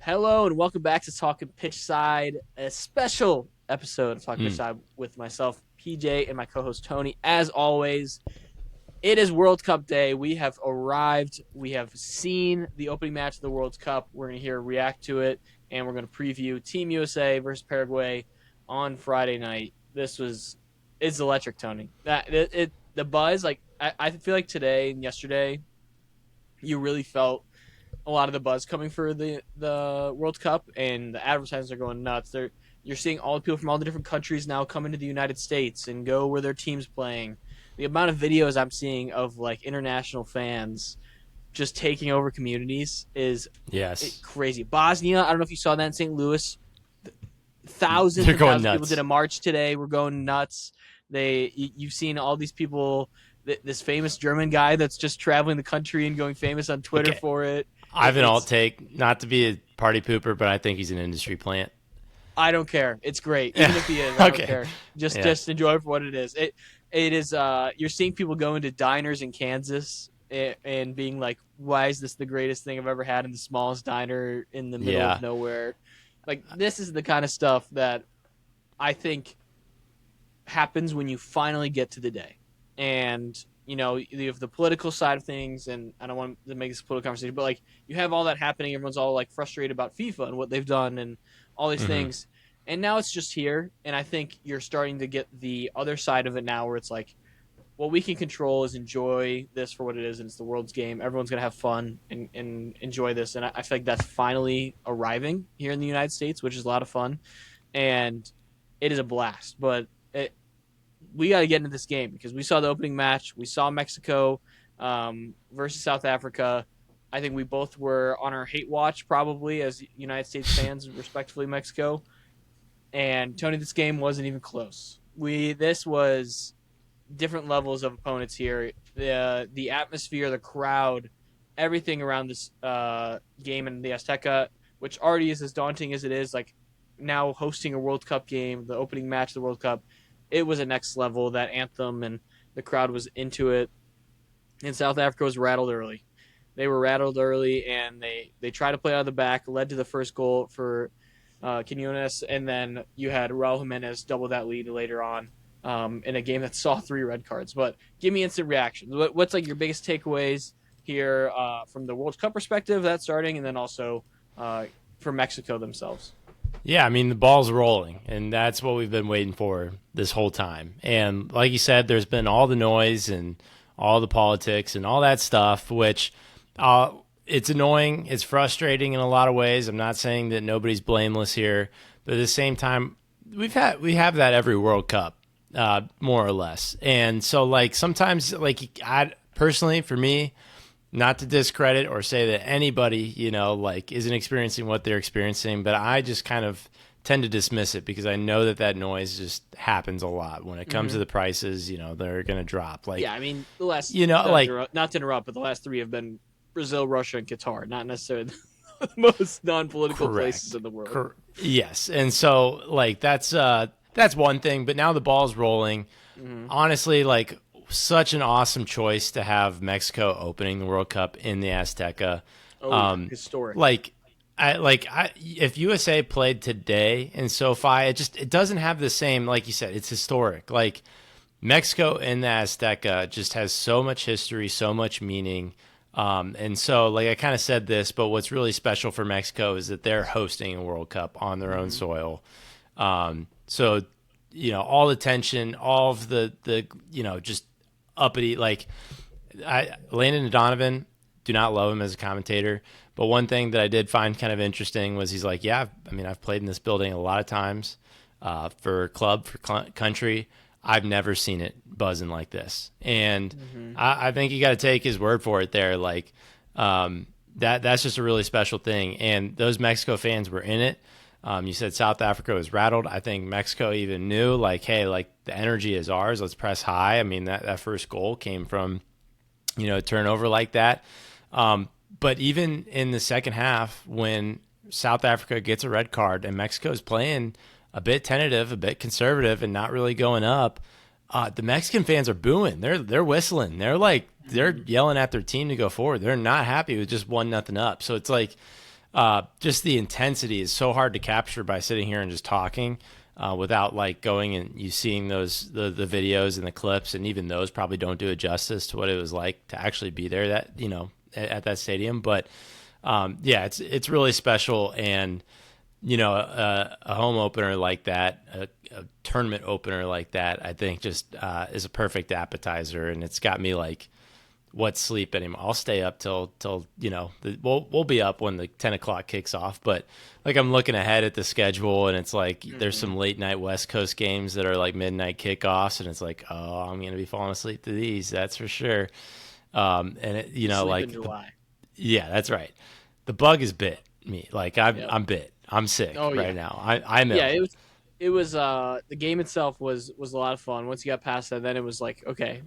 Hello and welcome back to Talkin Pitch Side, a special episode of Talkin Pitch Side with myself, PJ, and my co-host Tony. As always, it is World Cup Day. We have arrived. We have seen the opening match of the World Cup. We're going to react to it, and we're going to preview Team USA versus Paraguay on Friday night. It's electric, Tony. The buzz, I feel like today and yesterday, you really felt a lot of the buzz coming for the World Cup, and the advertisers are going nuts. You're seeing all the people from all the different countries now come into the United States and go where their team's playing. The amount of videos I'm seeing of like international fans just taking over communities is crazy. Bosnia, I don't know if you saw that in St. Louis. Thousands and thousands of people did a march today. We're going nuts. You've seen all these people. This famous German guy that's just traveling the country and going famous on Twitter for it. I have an alt take, not to be a party pooper, but I think he's an industry plant. I don't care. It's great. Even if he is, I don't care. Just enjoy it for what it is. It is you're seeing people go into diners in Kansas and being like, why is this the greatest thing I've ever had in the smallest diner in the middle of nowhere? Like, this is the kind of stuff that I think happens when you finally get to the day. And you know, you have the political side of things, and I don't want to make this a political conversation, but like you have all that happening. Everyone's all like frustrated about FIFA and what they've done and all these things. And now it's just here. And I think you're starting to get the other side of it now where it's like, what we can control is enjoy this for what it is. And it's the world's game. Everyone's going to have fun and enjoy this. And I feel like that's finally arriving here in the United States, which is a lot of fun. And it is a blast. But we got to get into this game because we saw the opening match. We saw Mexico versus South Africa. I think we both were on our hate watch probably as United States fans, respectively Mexico. And Tony, this game wasn't even close. This was different levels of opponents here. The atmosphere, the crowd, everything around this game in the Azteca, which already is as daunting as it is, like now hosting a World Cup game, the opening match of the World Cup. It was a next level, that anthem, and the crowd was into it. And South Africa was rattled early. They were rattled early, and they tried to play out of the back, led to the first goal for Quinones, and then you had Raul Jimenez double that lead later on in a game that saw 3 red cards. But give me instant reactions. What's like your biggest takeaways here from the World Cup perspective, that's starting, and then also for Mexico themselves? Yeah, I mean, the ball's rolling, and that's what we've been waiting for this whole time. And like you said, there's been all the noise and all the politics and all that stuff, which it's annoying. It's frustrating in a lot of ways. I'm not saying that nobody's blameless here, but at the same time, we have that every World Cup, more or less. And so, like, sometimes, like, I personally, for me, not to discredit or say that anybody, you know, like isn't experiencing what they're experiencing, but I just kind of tend to dismiss it because I know that noise just happens a lot when it comes to the prices. You know, they're going to drop. Like, yeah, I mean, the last, not to interrupt, but the last 3 have been Brazil, Russia, and Qatar, not necessarily the most non-political places in the world. Yes, and so like that's one thing, but now the ball's rolling. Honestly, like, such an awesome choice to have Mexico opening the World Cup in the Azteca. Historic. If USA played today in SoFi, it doesn't have the same, like you said, it's historic. Like, Mexico in the Azteca just has so much history, so much meaning. And so, like, I kind of said this, but what's really special for Mexico is that they're hosting a World Cup on their own soil. So, you know, all the tension, all of the you know, just uppity, like, Landon Donovan, do not love him as a commentator, but one thing that I did find kind of interesting was he's like, yeah, I mean, I've played in this building a lot of times for club, for country. I've never seen it buzzing like this. And I think you got to take his word for it there. Like, that's just a really special thing. And those Mexico fans were in it. You said South Africa was rattled. I think Mexico even knew, like, hey, like, the energy is ours. Let's press high. I mean, that first goal came from, you know, a turnover like that. But even in the second half, when South Africa gets a red card and Mexico is playing a bit tentative, a bit conservative, and not really going up, the Mexican fans are booing. They're whistling. They're yelling at their team to go forward. They're not happy with just 1-0 up. So it's like, just the intensity is so hard to capture by sitting here and just talking. Without like going and you seeing those the videos and the clips, and even those probably don't do it justice to what it was like to actually be there, that at that stadium. But yeah, it's really special. And a home opener like that, a tournament opener like that, I think just is a perfect appetizer. And it's got me like, what sleep anymore? I'll stay up till we'll be up when the 10 o'clock kicks off. But like, I'm looking ahead at the schedule, and it's like there's some late night West Coast games that are like midnight kickoffs, and it's like, oh, I'm gonna be falling asleep to these, that's for sure. And it, Sleep like in July. yeah, that's right. The bug is bit me. Like Yep. I'm bit. I'm sick Oh right yeah. now. I'm Yeah, ill. it was the game itself was a lot of fun. Once you got past that, then it was like, okay,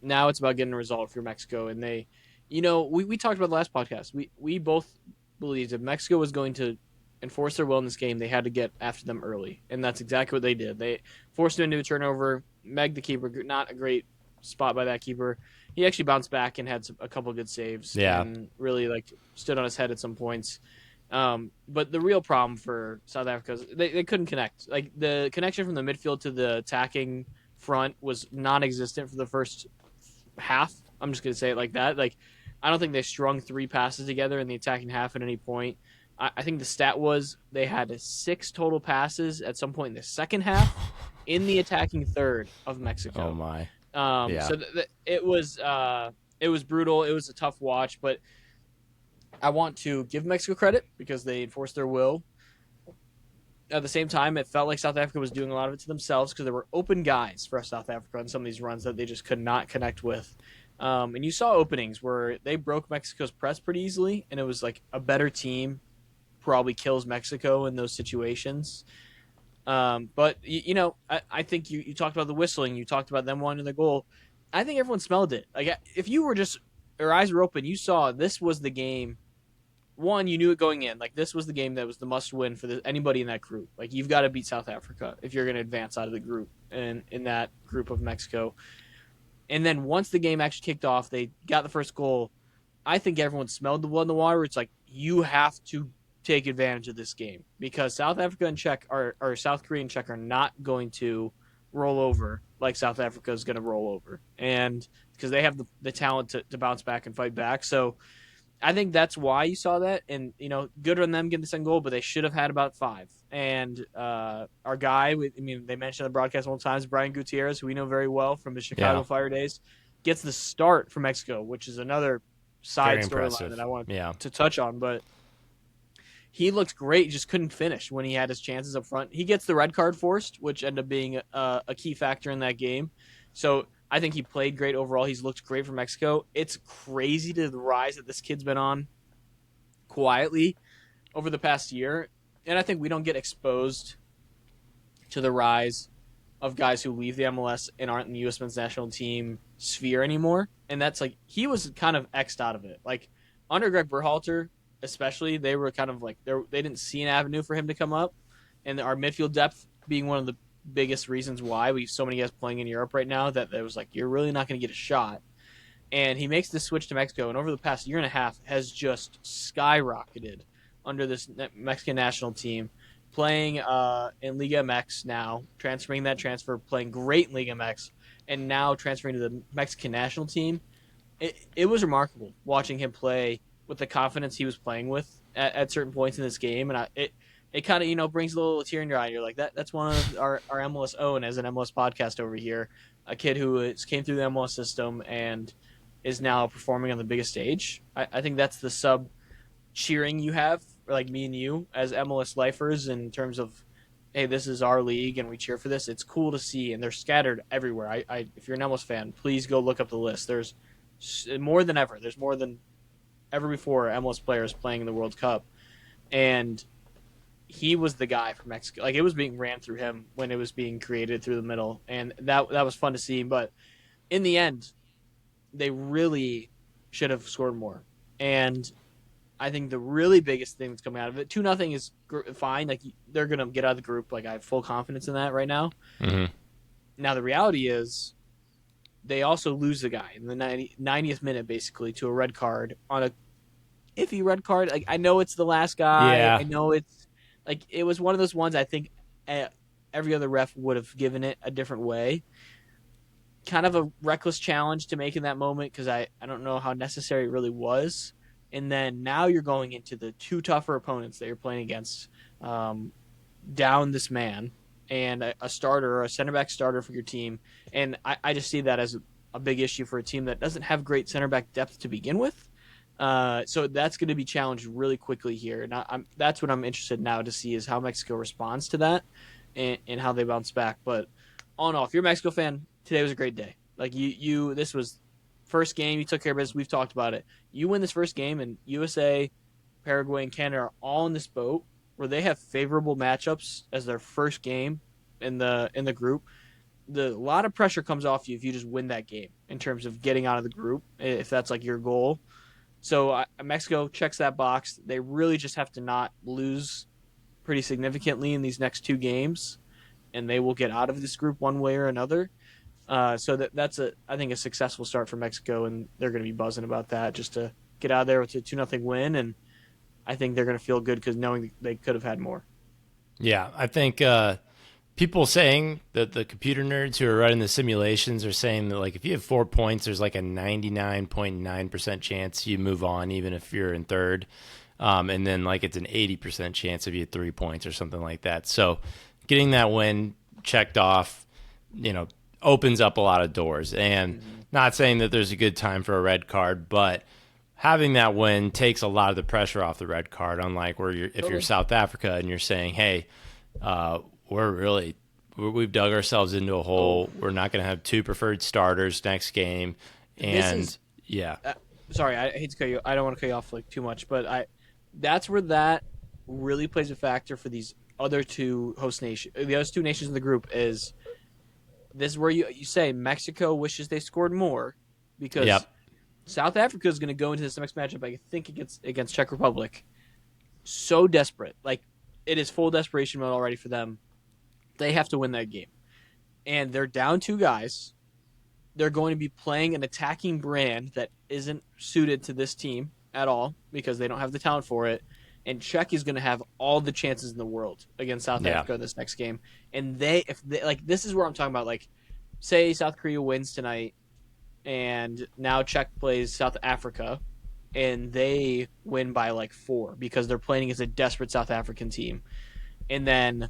now it's about getting a result for Mexico. And they, we talked about the last podcast. We both believed if Mexico was going to enforce their will in this game, they had to get after them early, and that's exactly what they did. They forced them into a turnover. Meg, the keeper, not a great spot by that keeper. He actually bounced back and had a couple good saves, Yeah. and really like stood on his head at some points. But the real problem for South Africa is they couldn't connect. Like, the connection from the midfield to the attacking front was non-existent for the first half. I'm just gonna say it like that. Like, I don't think they strung 3 passes together in the attacking half at any point. I think the stat was they had 6 total passes at some point in the second half in the attacking third of Mexico. Oh my. So it was brutal. It was a tough watch, but I want to give Mexico credit because they enforced their will. At the same time, it felt like South Africa was doing a lot of it to themselves because there were open guys for South Africa on some of these runs that they just could not connect with. And you saw openings where they broke Mexico's press pretty easily, and it was like a better team probably kills Mexico in those situations. But I think you talked about the whistling, you talked about them wanting the goal. I think everyone smelled it. Like, if you were just, your eyes were open, you saw this was the game. One, you knew it going in. Like, this was the game that was the must win for anybody in that group. Like, you've got to beat South Africa if you're going to advance out of the group and in that group of Mexico. And then once the game actually kicked off, they got the first goal. I think everyone smelled the blood in the water. It's like, you have to take advantage of this game because South Africa and Czech or South Korea and Czech are not going to roll over like South Africa is going to roll over, and because they have the talent to bounce back and fight back. So I think that's why you saw that, and good on them getting the second goal, but they should have had about 5. And our guy, they mentioned the broadcast multiple times, Brian Gutierrez, who we know very well from his Chicago Fire days, gets the start for Mexico, which is another side storyline that I want to touch on. But he looked great, just couldn't finish when he had his chances up front. He gets the red card forced, which ended up being a key factor in that game. So I think he played great overall. He's looked great for Mexico. It's crazy to the rise that this kid's been on quietly over the past year. And I think we don't get exposed to the rise of guys who leave the MLS and aren't in the U.S. men's national team sphere anymore. And that's like, he was kind of X'd out of it. Like, under Greg Berhalter, especially, they were kind of like, they didn't see an avenue for him to come up. And our midfield depth being one of the biggest reasons why we have so many guys playing in Europe right now, that it was like, you're really not going to get a shot. And he makes the switch to Mexico, and over the past year and a half has just skyrocketed under this Mexican national team, playing in Liga MX now, transferring that transfer, playing great in Liga MX, and now transferring to the Mexican national team. It was remarkable watching him play with the confidence he was playing with at certain points in this game, and it kind of brings a little tear in your eye. You're like, that's one of our MLS own as an MLS podcast over here, a kid who came through the MLS system and is now performing on the biggest stage. I think that's the sub cheering you have, like me and you as MLS lifers, in terms of, hey, this is our league and we cheer for this. It's cool to see, and they're scattered everywhere. If you're an MLS fan, please go look up the list. There's more than ever. There's more than ever before MLS players playing in the World Cup, and he was the guy for Mexico. Like, it was being ran through him when it was being created through the middle, and that was fun to see. But in the end, they really should have scored more. And I think the really biggest thing that's coming out of it, 2-0 is fine. Like, they're going to get out of the group. Like, I have full confidence in that right now. Mm-hmm. Now, the reality is they also lose the guy in the 90th minute, basically, to a red card on a iffy red card. Like I know it's the last guy. Yeah. I know it's like it was one of those ones I think every other ref would have given it a different way. Kind of a reckless challenge to make in that moment because I don't know how necessary it really was. And then now you're going into the two tougher opponents that you're playing against, down this man and a starter or a center back starter for your team. And I just see that as a big issue for a team that doesn't have great center back depth to begin with. So that's going to be challenged really quickly here. And that's what I'm interested now to see is how Mexico responds to that and how they bounce back. But all in all, if you're a Mexico fan, today was a great day. Like this was first game. You took care of business. We've talked about it. You win this first game, and USA, Paraguay, and Canada are all in this boat where they have favorable matchups as their first game in the group. A lot of pressure comes off you if you just win that game in terms of getting out of the group, if that's like your goal. So Mexico checks that box. They really just have to not lose pretty significantly in these next two games, and they will get out of this group one way or another. So that's I think a successful start for Mexico, and they're going to be buzzing about that just to get out of there with a 2-0 win, and I think they're going to feel good because knowing they could have had more. Yeah, I think people saying that the computer nerds who are running the simulations are saying that like if you have 4 points, there's like a 99.9% chance you move on, even if you're in third, and then like it's an 80% chance if you have 3 points or something like that. So getting that win checked off, opens up a lot of doors. And not saying that there's a good time for a red card, but having that win takes a lot of the pressure off the red card. Unlike if you're South Africa and you're saying, "Hey, we've dug ourselves into a hole. We're not going to have two preferred starters next game." And sorry, I hate to cut you. I don't want to cut you off like too much, but that's where that really plays a factor for these other two host nations. The other two nations in the group is. This is where you say Mexico wishes they scored more because South Africa is going to go into this next matchup, I think, against Czech Republic. So desperate. Like, it is full desperation mode already for them. They have to win that game. And they're down 2 guys. They're going to be playing an attacking brand that isn't suited to this team at all because they don't have the talent for it. And Czech is going to have all the chances in the world against South Africa in this next game. And if they like, this is where I'm talking about. Like, say South Korea wins tonight, and now Czech plays South Africa, and they win by like 4 because they're playing against a desperate South African team, and then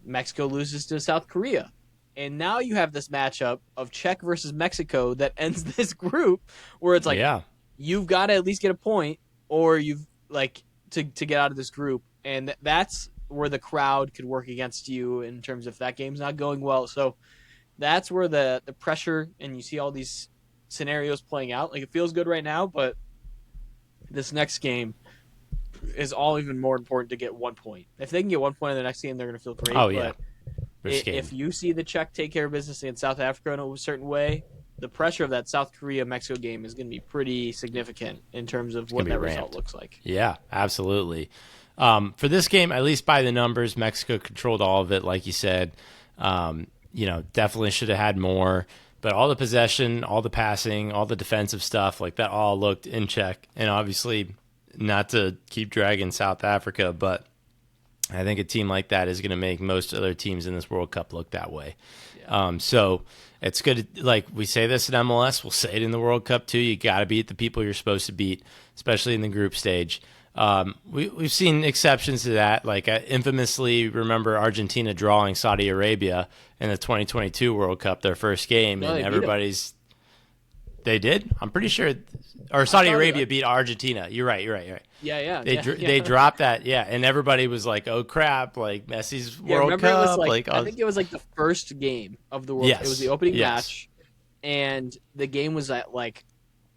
Mexico loses to South Korea, and now you have this matchup of Czech versus Mexico that ends this group, where it's like, you've got to at least get a point, or you've like. To get out of this group, and that's where the crowd could work against you in terms of that game's not going well. So that's where the pressure, and you see all these scenarios playing out. Like, it feels good right now, but this next game is all even more important to get 1 point. If they can get 1 point in the next game, they're going to feel great. Oh, yeah. But if you see the Czech take care of business against South Africa in a certain way, the pressure of that South Korea-Mexico game is going to be pretty significant in terms of what that result looks like. Yeah, absolutely. For this game, at least by the numbers, Mexico controlled all of it, like you said. Definitely should have had more. But all the possession, all the passing, all the defensive stuff, like that all looked in check. And obviously, not to keep dragging South Africa, but I think a team like that is going to make most other teams in this World Cup look that way. Yeah. So it's good. Like we say this in MLS, we'll say it in the World Cup too. You got to beat the people you're supposed to beat, especially in the group stage. We've seen exceptions to that. Like I infamously remember Argentina drawing Saudi Arabia in the 2022 World Cup, their first game, and everybody's. They did? I'm pretty sure. Or Saudi Arabia beat Argentina. You're right. Yeah. They dropped that, and everybody was like, "Oh crap!" Like Messi's World Cup. It was like I think it was like the first game of the World Cup. It was the opening match, and the game was at like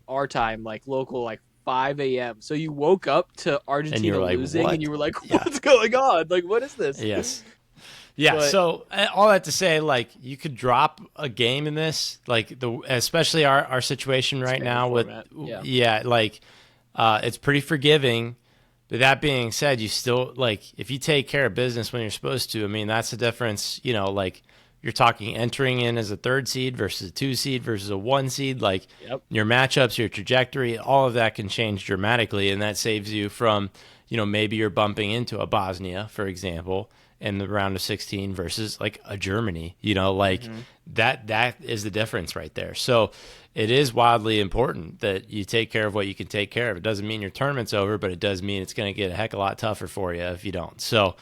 our time, like local, like 5 a.m. So you woke up to Argentina losing, and you were like, "What's going on? Like, what is this?" Yes. Yeah, so all that to say, like, you could drop a game in this, like especially our situation right now with, it's pretty forgiving. But that being said, you still, like, if you take care of business when you're supposed to, I mean, that's the difference, like, You're talking entering in as a 3rd seed versus a 2 seed versus a 1 seed. Like Yep. your matchups, your trajectory, all of that can change dramatically, and that saves you from, maybe you're bumping into a Bosnia, for example, in the round of 16 versus like a Germany. That is the difference right there. So it is wildly important that you take care of what you can take care of. It doesn't mean your tournament's over, but it does mean it's going to get a heck of a lot tougher for you if you don't. So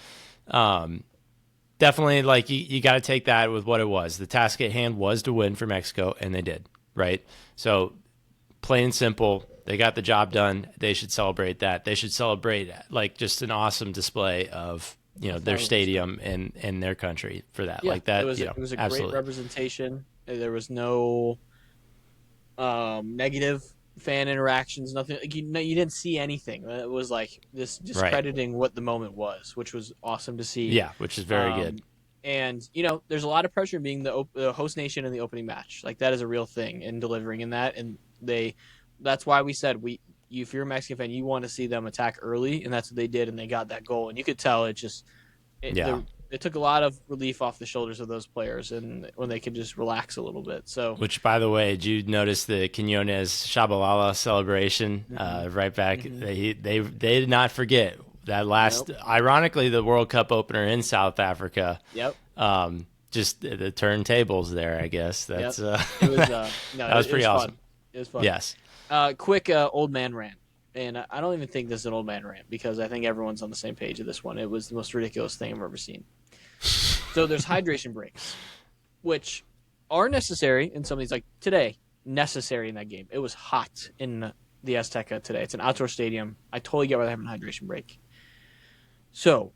definitely, like, you got to take that with what it was. The task at hand was to win for Mexico, and they did, right? So plain and simple, they got the job done. They should celebrate that. They should celebrate like just an awesome display of their stadium and their country for that. Yeah, like that. It was a absolutely great representation. There was no negative fan interactions, nothing. Like, you didn't see anything. It was like this discrediting what the moment was, which was awesome to see. Yeah, which is very good. And there's a lot of pressure being the host nation in the opening match. Like, that is a real thing in delivering in that, and that's why we said if you're a Mexican fan, you want to see them attack early, and that's what they did, and they got that goal. And you could tell it took a lot of relief off the shoulders of those players, and when they could just relax a little bit. So, which, by the way, did you notice the Quinones Shabalala celebration right back? Mm-hmm. They did not forget that last, ironically, the World Cup opener in South Africa. Yep. Just the turntables there, I guess. That's it was that was pretty awesome. Fun. It was fun. Yes. Quick old man rant. And I don't even think this is an old man rant, because I think everyone's on the same page of this one. It was the most ridiculous thing I've ever seen. So there's hydration breaks, which are necessary in some of these, like today, necessary in that game. It was hot in the Azteca today. It's an outdoor stadium. I totally get why they're having a hydration break. So,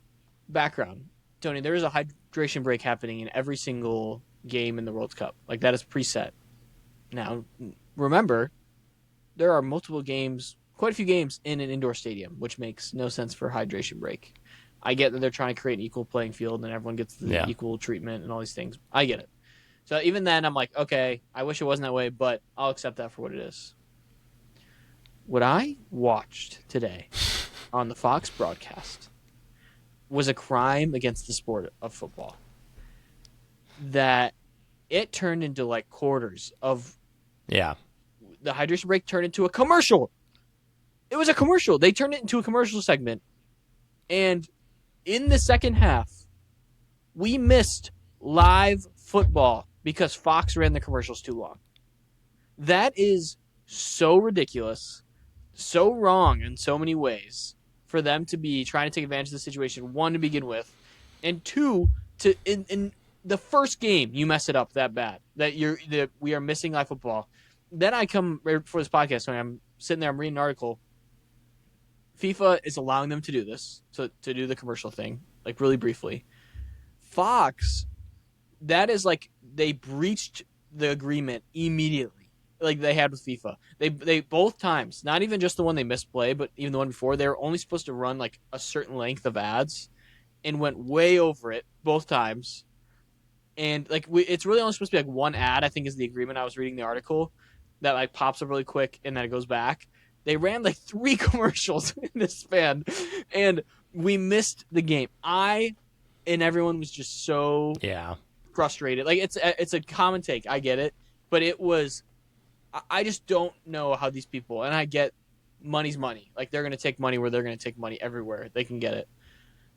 background. Tony, there is a hydration break happening in every single game in the World Cup. Like, that is preset. Now, remember, there are multiple games, quite a few games in an indoor stadium, which makes no sense for hydration break. I get that they're trying to create an equal playing field and everyone gets the equal treatment and all these things. I get it. So even then, I'm like, okay, I wish it wasn't that way, but I'll accept that for what it is. What I watched today on the Fox broadcast was a crime against the sport of football. That it turned into like quarters of... Yeah. The hydration break turned into a commercial. It was a commercial. They turned it into a commercial segment. And in the second half, we missed live football because Fox ran the commercials too long. That is so ridiculous, so wrong in so many ways for them to be trying to take advantage of the situation, one, to begin with, and two, in the first game, you mess it up that bad, that we are missing live football. Then I come right before this podcast, when I'm sitting there, I'm reading an article. FIFA is allowing them to do this, to do the commercial thing, like really briefly. Fox, that is like they breached the agreement immediately, like they had with FIFA. They both times, not even just the one they missed play, but even the one before, they were only supposed to run like a certain length of ads, and went way over it both times. And like it's really only supposed to be like one ad, I think, is the agreement. I was reading the article that like pops up really quick and then it goes back. They ran like 3 commercials in this span, and we missed the game. And everyone was just so frustrated. Like it's a common take, I get it, but it was. I just don't know how these people, and I get money's money. Like, they're going to take money where they're going to take money everywhere they can get it.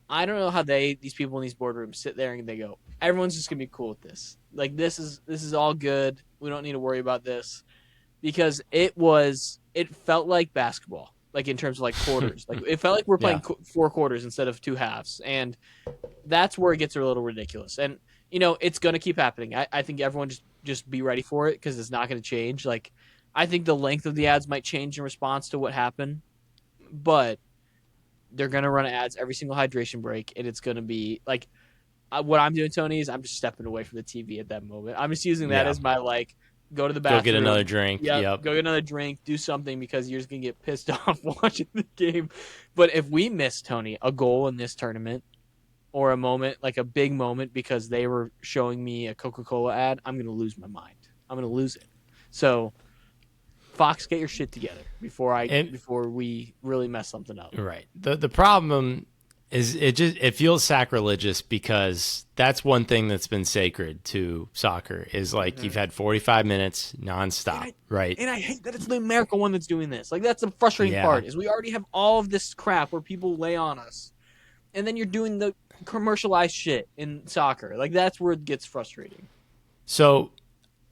I don't know how these people in these boardrooms sit there and they go, everyone's just going to be cool with this. Like, this is all good. We don't need to worry about this. Because it felt like basketball, like in terms of like quarters. Like, it felt like we're playing 4 quarters instead of 2 halves, and that's where it gets a little ridiculous. And it's going to keep happening. I think everyone just be ready for it, because it's not going to change. Like, I think the length of the ads might change in response to what happened, but they're going to run ads every single hydration break, and it's going to be like what I'm doing, Tony, is I'm just stepping away from the TV at that moment. I'm just using that as my like. Go to the bathroom. Go get another drink. Yep. Go get another drink. Do something, because you're just going to get pissed off watching the game. But if we miss, Tony, a goal in this tournament, or a moment, like a big moment, because they were showing me a Coca-Cola ad, I'm going to lose my mind. I'm going to lose it. So, Fox, get your shit together before we really mess something up. Right. The problem is it feels sacrilegious because that's one thing that's been sacred to soccer is like you've had 45 minutes nonstop, right? And I hate that it's the American one that's doing this. Like that's the frustrating part is we already have all of this crap where people lay on us, and then you're doing the commercialized shit in soccer. Like that's where it gets frustrating. So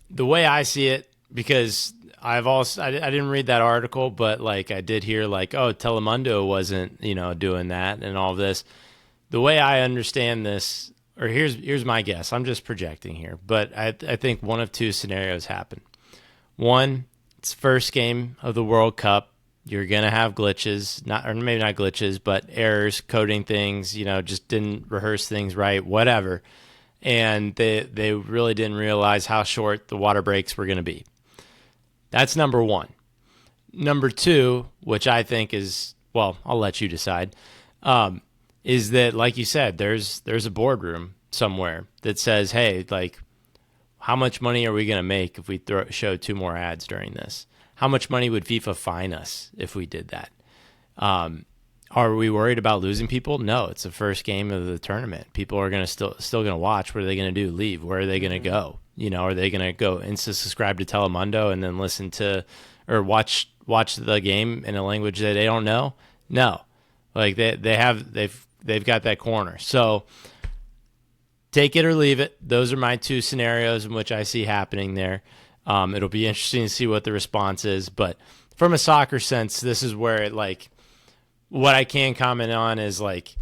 the way I see it, because I didn't read that article, but like I did hear like, oh, Telemundo wasn't, doing that and all this. The way I understand this, or here's my guess. I'm just projecting here, but I think one of two scenarios happen. One, it's first game of the World Cup. You're gonna have glitches, or maybe not glitches, but errors, coding things. Just didn't rehearse things right, whatever. And they really didn't realize how short the water breaks were going to be. That's number one. Number two, which I think is, well, I'll let you decide, is that, like you said, there's a boardroom somewhere that says, hey, like, how much money are we going to make if we show 2 more ads during this? How much money would FIFA fine us if we did that? Are we worried about losing people? No, it's the first game of the tournament. People are going to still going to watch. What are they going to do? Leave? Where are they going to go? Are they going to go subscribe to Telemundo and then listen to or watch the game in a language that they don't know? No, like they've got that corner. So take it or leave it. Those are my 2 scenarios in which I see happening there. It'll be interesting to see what the response is, but from a soccer sense, this is where it like. What I can comment on is like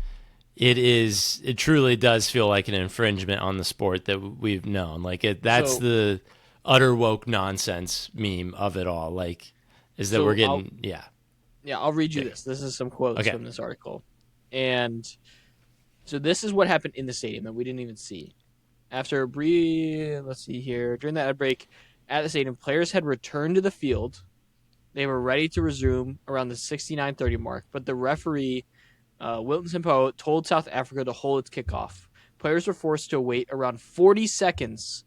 it truly does feel like an infringement on the sport that we've known. Like that's the utter woke nonsense meme of it all. Like is that we're getting I'll read you this. This is some quotes from this article. And so this is what happened in the stadium that we didn't even see. After a brief, let's see here, during the ad break at the stadium, players had returned to the field. They were ready to resume around the 69:30 mark, but the referee, Wilton Simpo, told South Africa to hold its kickoff. Players were forced to wait around 40 seconds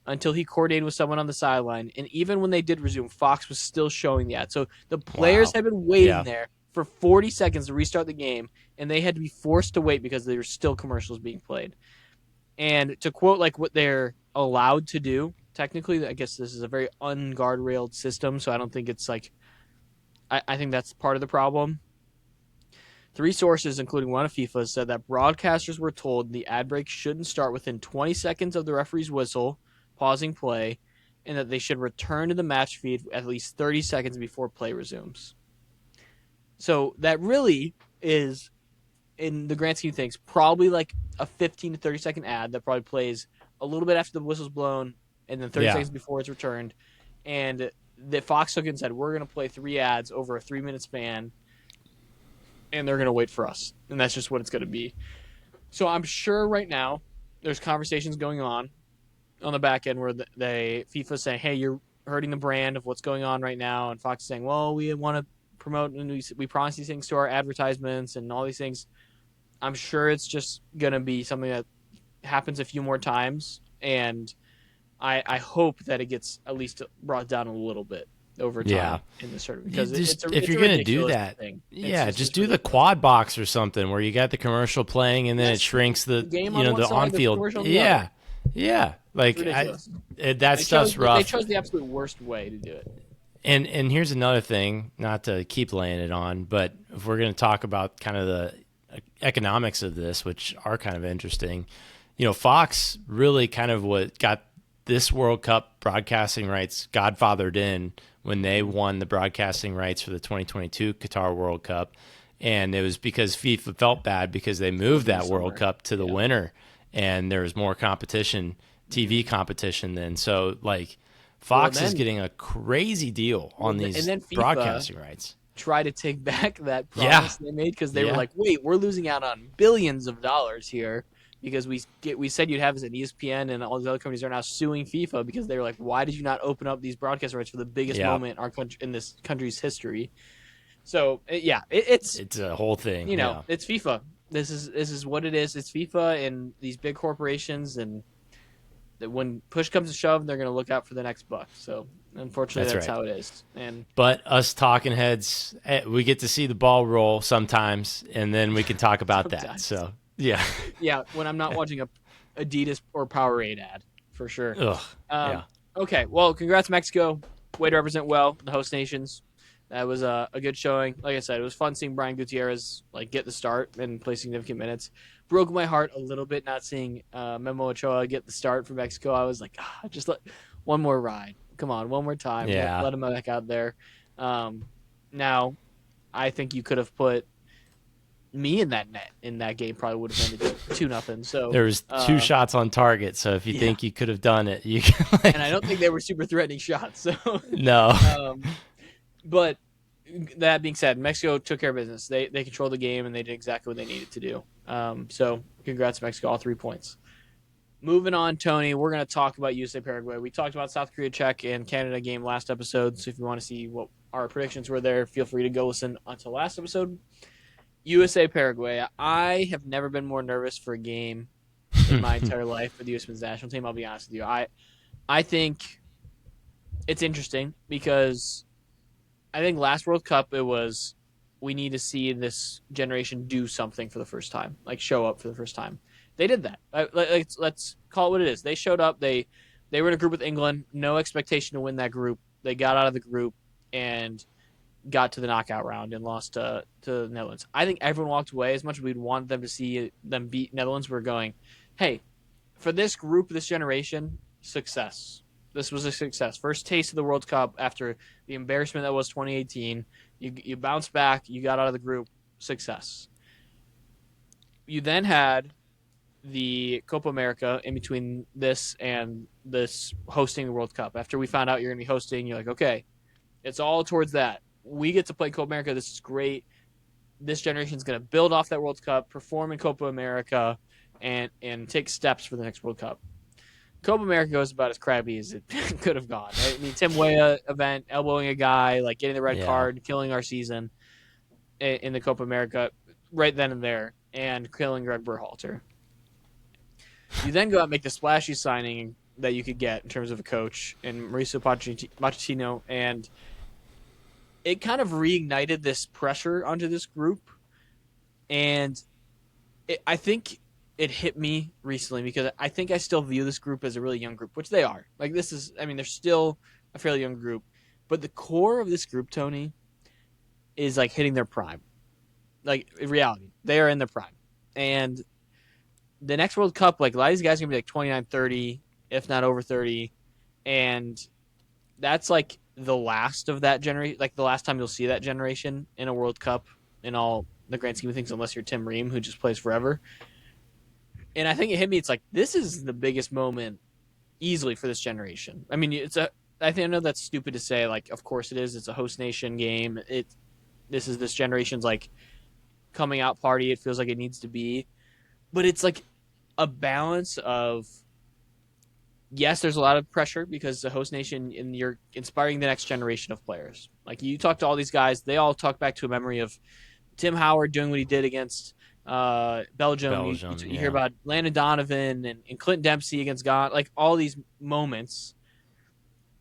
until he coordinated with someone on the sideline, and even when they did resume, Fox was still showing the ad. So the players had been waiting there for 40 seconds to restart the game, and they had to be forced to wait because there were still commercials being played. And to quote like what they're allowed to do, technically, I guess this is a very unguardrailed system, so I don't think it's like I think that's part of the problem. 3 sources, including one of FIFA, said that broadcasters were told the ad break shouldn't start within 20 seconds of the referee's whistle, pausing play, and that they should return to the match feed at least 30 seconds before play resumes. So that really is, in the grand scheme of things, probably like a 15 to 30 second ad that probably plays a little bit after the whistle's blown and then 30 seconds before it's returned. And the Fox took it and said, we're going to play 3 ads over a 3-minute span, and they're going to wait for us. And that's just what it's going to be. So I'm sure right now there's conversations going on the back end where FIFA saying, hey, you're hurting the brand of what's going on right now. And Fox is saying, well, we want to promote, and we promise these things to our advertisements and all these things. I'm sure it's just going to be something that happens a few more times, and I hope that it gets at least brought down a little bit over time in this tournament. Because if you're going to do that, just do the quad box or something where you got the commercial playing and then it shrinks the on-field. Like that stuff's rough. They chose the absolute worst way to do it. And here's another thing, not to keep laying it on, but if we're going to talk about kind of the economics of this, which are kind of interesting, Fox really kind of what got this World Cup broadcasting rights godfathered in when they won the broadcasting rights for the 2022 Qatar World Cup. And it was because FIFA felt bad because they moved that World Cup to the winter and there was more competition, TV competition then. So like Fox is getting a crazy deal on these broadcasting rights. Try to take back that promise they made because they were like, wait, we're losing out on billions of dollars here because we said you'd have us at ESPN, and all these other companies are now suing FIFA because they were like, why did you not open up these broadcast rights for the biggest moment in our country, in this country's history? So it's a whole thing. It's FIFA. This is what it is. It's FIFA and these big corporations, and that when push comes to shove, they're going to look out for the next buck. So unfortunately, that's right. how it is. And But us talking heads, we get to see the ball roll sometimes, and then we can talk about that. sometimes, So yeah, yeah, when I'm not watching a Adidas or Powerade ad, for sure. ugh, Um, yeah. okay, well, congrats Mexico. Way to represent well the host nations. That was a good showing. Like I said, it was fun seeing Brian Gutierrez like get the start and play significant minutes. Broke my heart a little bit not seeing Memo Ochoa get the start for Mexico. I was like, just let one more ride. Come on, one more time. Yeah. Let him back out there. Um, now, I think you could have put me in that net in that game. Probably would have ended 2-0. So There was two shots on target, so if you yeah, think you could have done it, you can, and I don't think they were super threatening shots. So, no. but that being said, Mexico took care of business. They controlled the game and they did exactly what they needed to do. So congrats Mexico, all 3 points. Moving on, Tony, we're going to talk about USA Paraguay. We talked about South Korea, Czech, and Canada game last episode. So if you want to see what our predictions were there, feel free to go listen until last episode. USA Paraguay. I have never been more nervous for a game in my entire life for the U.S. men's national team. I'll be honest with you. I think it's interesting because I think last World Cup it was we need to see this generation do something for the first time, like show up for the first time. They did that. Let's call it what it is. They showed up. They were in a group with England. No expectation to win that group. They got out of the group and got to the knockout round and lost to the Netherlands. I think everyone walked away as much as we'd want them to see them beat Netherlands. We're going, hey, for this group, this generation, success. This was a success. First taste of the World Cup after the embarrassment that was 2018. You bounced back. You got out of the group. Success. You then had the Copa America in between this and this hosting the World Cup. After we found out you're going to be hosting, you're like, okay, it's all towards that. We get to play Copa America. This is great. This generation is going to build off that World Cup, perform in Copa America, and take steps for the next World Cup. Copa America goes about as crappy as it could have gone. Right? I mean, Tim Weah event, elbowing a guy, like getting the red card, killing our season in the Copa America right then and there, and killing Greg Berhalter. You then go out and make the splashy signing that you could get in terms of a coach in Mauricio Pochettino, and it kind of reignited this pressure onto this group. And I think it hit me recently because I think I still view this group as a really young group, which they are. Like this is, I mean, they're still a fairly young group, but the core of this group, Tony, is like hitting their prime. Like in reality, they are in their prime. And the next World Cup, like a lot of these guys are gonna be like 29, 30, if not over 30, and that's like the last of that generation, like the last time you'll see that generation in a World Cup in all the grand scheme of things, unless you're Tim Ream, who just plays forever. And I think it hit me. It's like this is the biggest moment easily for this generation. I mean, I know that's stupid to say. Like, of course it is. It's a host nation game. This is this generation's like coming out party. It feels like it needs to be, but it's like a balance of yes, there's a lot of pressure because it's a host nation and you're inspiring the next generation of players. Like you talk to all these guys, they all talk back to a memory of Tim Howard doing what he did against Belgium. You hear about Landon Donovan and Clint Dempsey against God, like all these moments.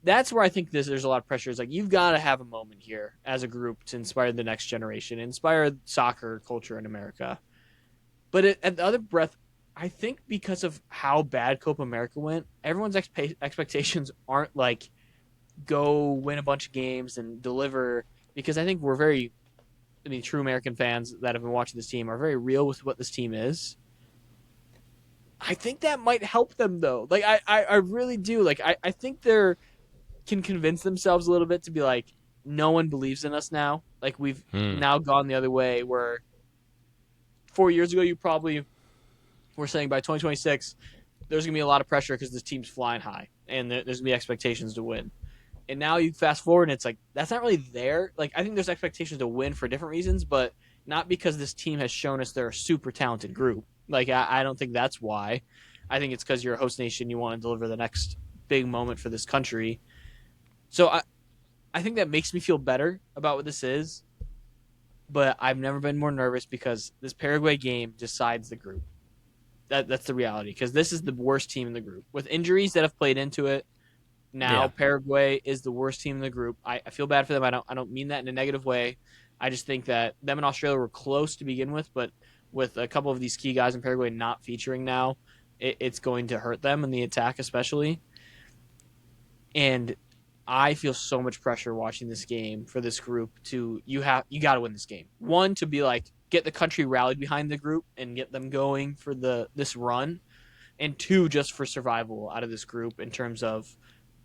That's where I think there's a lot of pressure. It's like you've got to have a moment here as a group to inspire the next generation, inspire soccer culture in America. But at the other breath, I think because of how bad Copa America went, everyone's expectations aren't like go win a bunch of games and deliver. Because I think true American fans that have been watching this team are very real with what this team is. I think that might help them though. Like I really do. Like I think they're can convince themselves a little bit to be like, no one believes in us now. Like we've now gone the other way where 4 years ago you probably were saying by 2026 there's going to be a lot of pressure because this team's flying high and there's going to be expectations to win. And now you fast forward and it's like, that's not really there. Like I think there's expectations to win for different reasons, but not because this team has shown us they're a super talented group. Like I don't think that's why. I think it's because you're a host nation. You want to deliver the next big moment for this country. So I think that makes me feel better about what this is, but I've never been more nervous because this Paraguay game decides the group. That's the reality, because this is the worst team in the group with injuries that have played into it. Now Yeah. Paraguay is the worst team in the group. I feel bad for them. I don't mean that in a negative way. I just think that them and Australia were close to begin with, but with a couple of these key guys in Paraguay not featuring now, it's going to hurt them in the attack especially. And I feel so much pressure watching this game for this group to you got to win this game. One, to be like get the country rallied behind the group and get them going for this run, and two, just for survival out of this group in terms of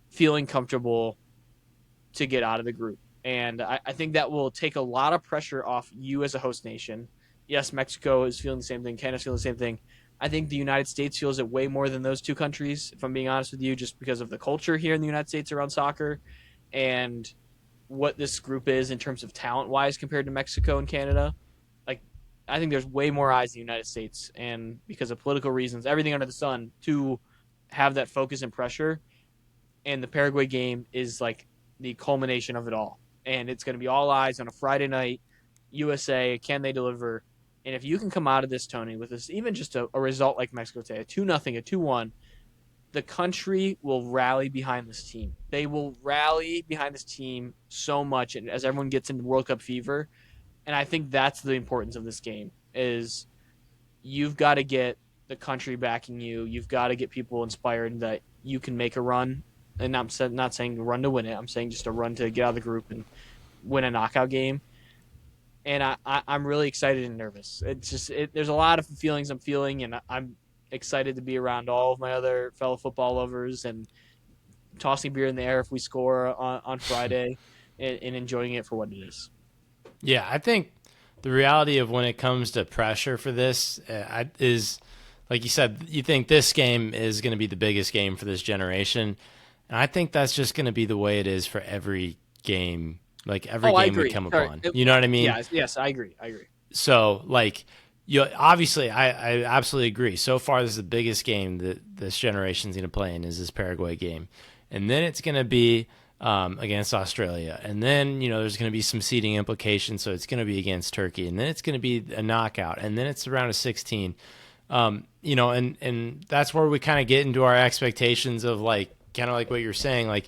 feeling comfortable to get out of the group. And I think that will take a lot of pressure off you as a host nation. Yes, Mexico is feeling the same thing. Canada's feeling the same thing. I think the United States feels it way more than those two countries, if I'm being honest with you, just because of the culture here in the United States around soccer and what this group is in terms of talent-wise compared to Mexico and Canada. Like, I think there's way more eyes in the United States, and because of political reasons, everything under the sun, to have that focus and pressure. And the Paraguay game is like the culmination of it all. And it's going to be all eyes on a Friday night. USA, can they deliver? And if you can come out of this, Tony, with this, even just a result like Mexico today, a 2-0, a 2-1, the country will rally behind this team. They will rally behind this team so much, and as everyone gets into World Cup fever. And I think that's the importance of this game, is you've got to get the country backing you. You've got to get people inspired that you can make a run. And I'm not saying a run to win it. I'm saying just a run to get out of the group and win a knockout game. And I'm really excited and nervous. It's just there's a lot of feelings I'm feeling, and I'm excited to be around all of my other fellow football lovers and tossing beer in the air if we score on Friday and enjoying it for what it is. Yeah, I think the reality of when it comes to pressure for this is, like you said, you think this game is going to be the biggest game for this generation. And I think that's just going to be the way it is for every game, like every game we come upon. You know what I mean? Yes, I agree. So, like, obviously, I absolutely agree. So far, this is the biggest game that this generation's going to play in, is this Paraguay game. And then it's going to be against Australia. And then, there's going to be some seeding implications, so it's going to be against Turkey. And then it's going to be a knockout. And then it's the round of 16. And that's where we kind of get into our expectations of, like, kind of like what you're saying, like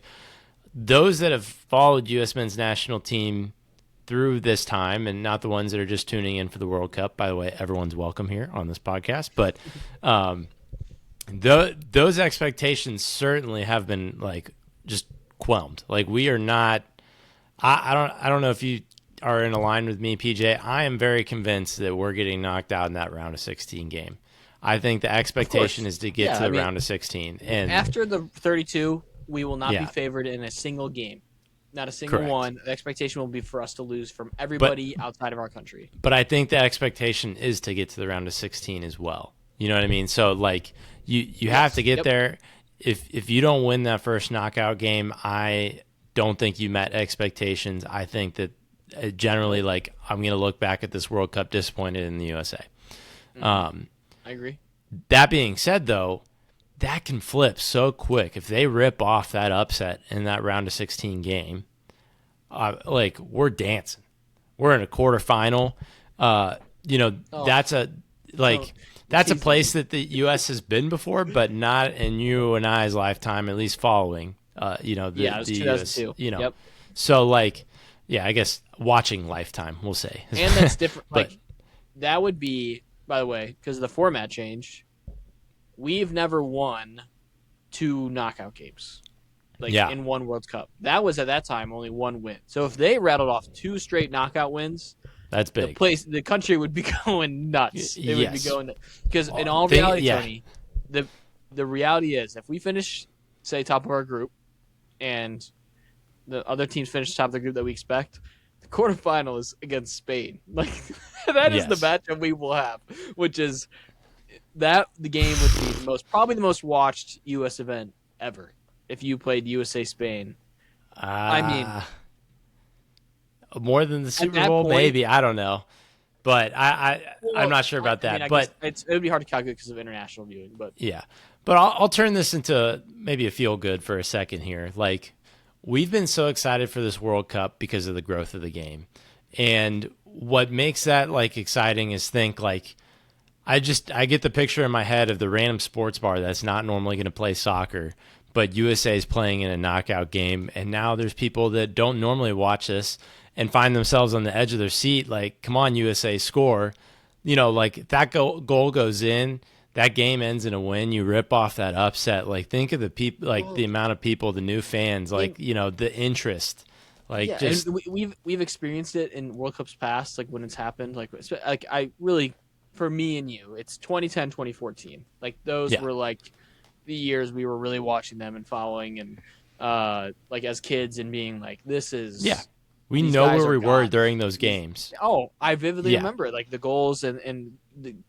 those that have followed U.S. men's national team through this time, and not the ones that are just tuning in for the World Cup. By the way, everyone's welcome here on this podcast. But those expectations certainly have been like just whelmed. Like we are not. I don't know if you are in line with me, PJ. I am very convinced that we're getting knocked out in that round of 16 game. I think the expectation is to get to the round of 16. And after the 32, we will not be favored in a single game. Not a single one. The expectation will be for us to lose from everybody outside of our country. But I think the expectation is to get to the round of 16 as well. You know what I mean? So, like, you have to get there. If you don't win that first knockout game, I don't think you met expectations. I think that generally, like, I'm going to look back at this World Cup disappointed in the USA. I agree. That being said, though, that can flip so quick. If they rip off that upset in that round of 16 game, like, we're dancing. We're in a quarterfinal. That's a place that the U.S. has been before, but not in you and I's lifetime, at least following. It was 2002. US, So, like, I guess watching lifetime, we'll say. And that's different. Like, that would be, by the way, because of the format change, we've never won 2 knockout games, in one World Cup. That was at that time only 1 win. So if they rattled off 2 straight knockout wins, that's big. The country would be going nuts. It would be going because in all reality, Tony, the reality is if we finish, say, top of our group, and the other teams finish top of the group that we expect, the quarterfinal is against Spain. Like that is the matchup we will have, which is that the game would be probably the most watched U.S. event ever if you played USA Spain. I mean, more than the Super Bowl, maybe, I don't know, but I'm not sure about that. But it would be hard to calculate because of international viewing. But but I'll turn this into maybe a feel good for a second here. Like, we've been so excited for this World Cup because of the growth of the game, and what makes that like exciting is I get the picture in my head of the random sports bar that's not normally going to play soccer, but USA is playing in a knockout game, and now there's people that don't normally watch this and find themselves on the edge of their seat. Like, come on, USA, score! Like that goal goes in, that game ends in a win. You rip off that upset. Like, think of the people, like Well, the amount of people, the new fans, in, like the interest, like yeah, and just we've experienced it in World Cups past, like when it's happened. Like I really, for me and you, it's 2010, 2014. Like those yeah, were like the years we were really watching them and following, and like as kids and being like, this yeah. is We these know guys where are we were gods. during those These games. Oh, I vividly Yeah. remember it, like the goals and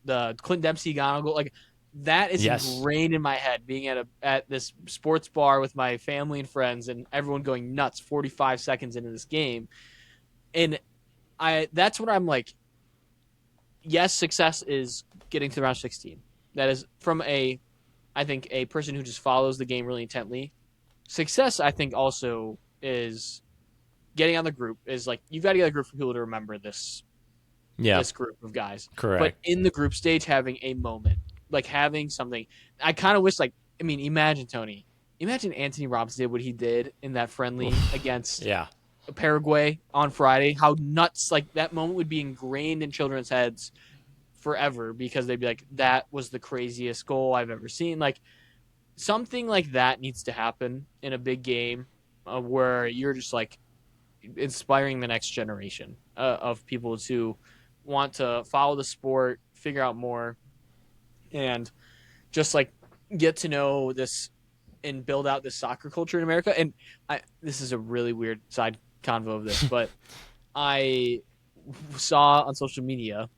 the Clint Dempsey Ghana goal, like that is Yes. ingrained in my head. Being at this sports bar with my family and friends, and everyone going nuts 45 seconds into this game, and I that's what I'm like. Yes, success is getting to the round of 16. That is from I think a person who just follows the game really intently. Success, I think, also is getting on the group. Is like you've got to get a group of people to remember Yeah. this group of guys. But Correct. in the group stage, having a moment, like having something. I kind of wish, like, I mean, imagine Tony. Imagine Anthony Robinson did what he did in that friendly Oof. against Yeah. Paraguay on Friday. How nuts, like, that moment would be ingrained in children's heads forever because they'd be like, that was the craziest goal I've ever seen. Like, something like that needs to happen in a big game where you're just like inspiring the next generation of people to want to follow the sport, figure out more, and just like get to know this and build out this soccer culture in America. And this is a really weird side convo of this, but I saw on social media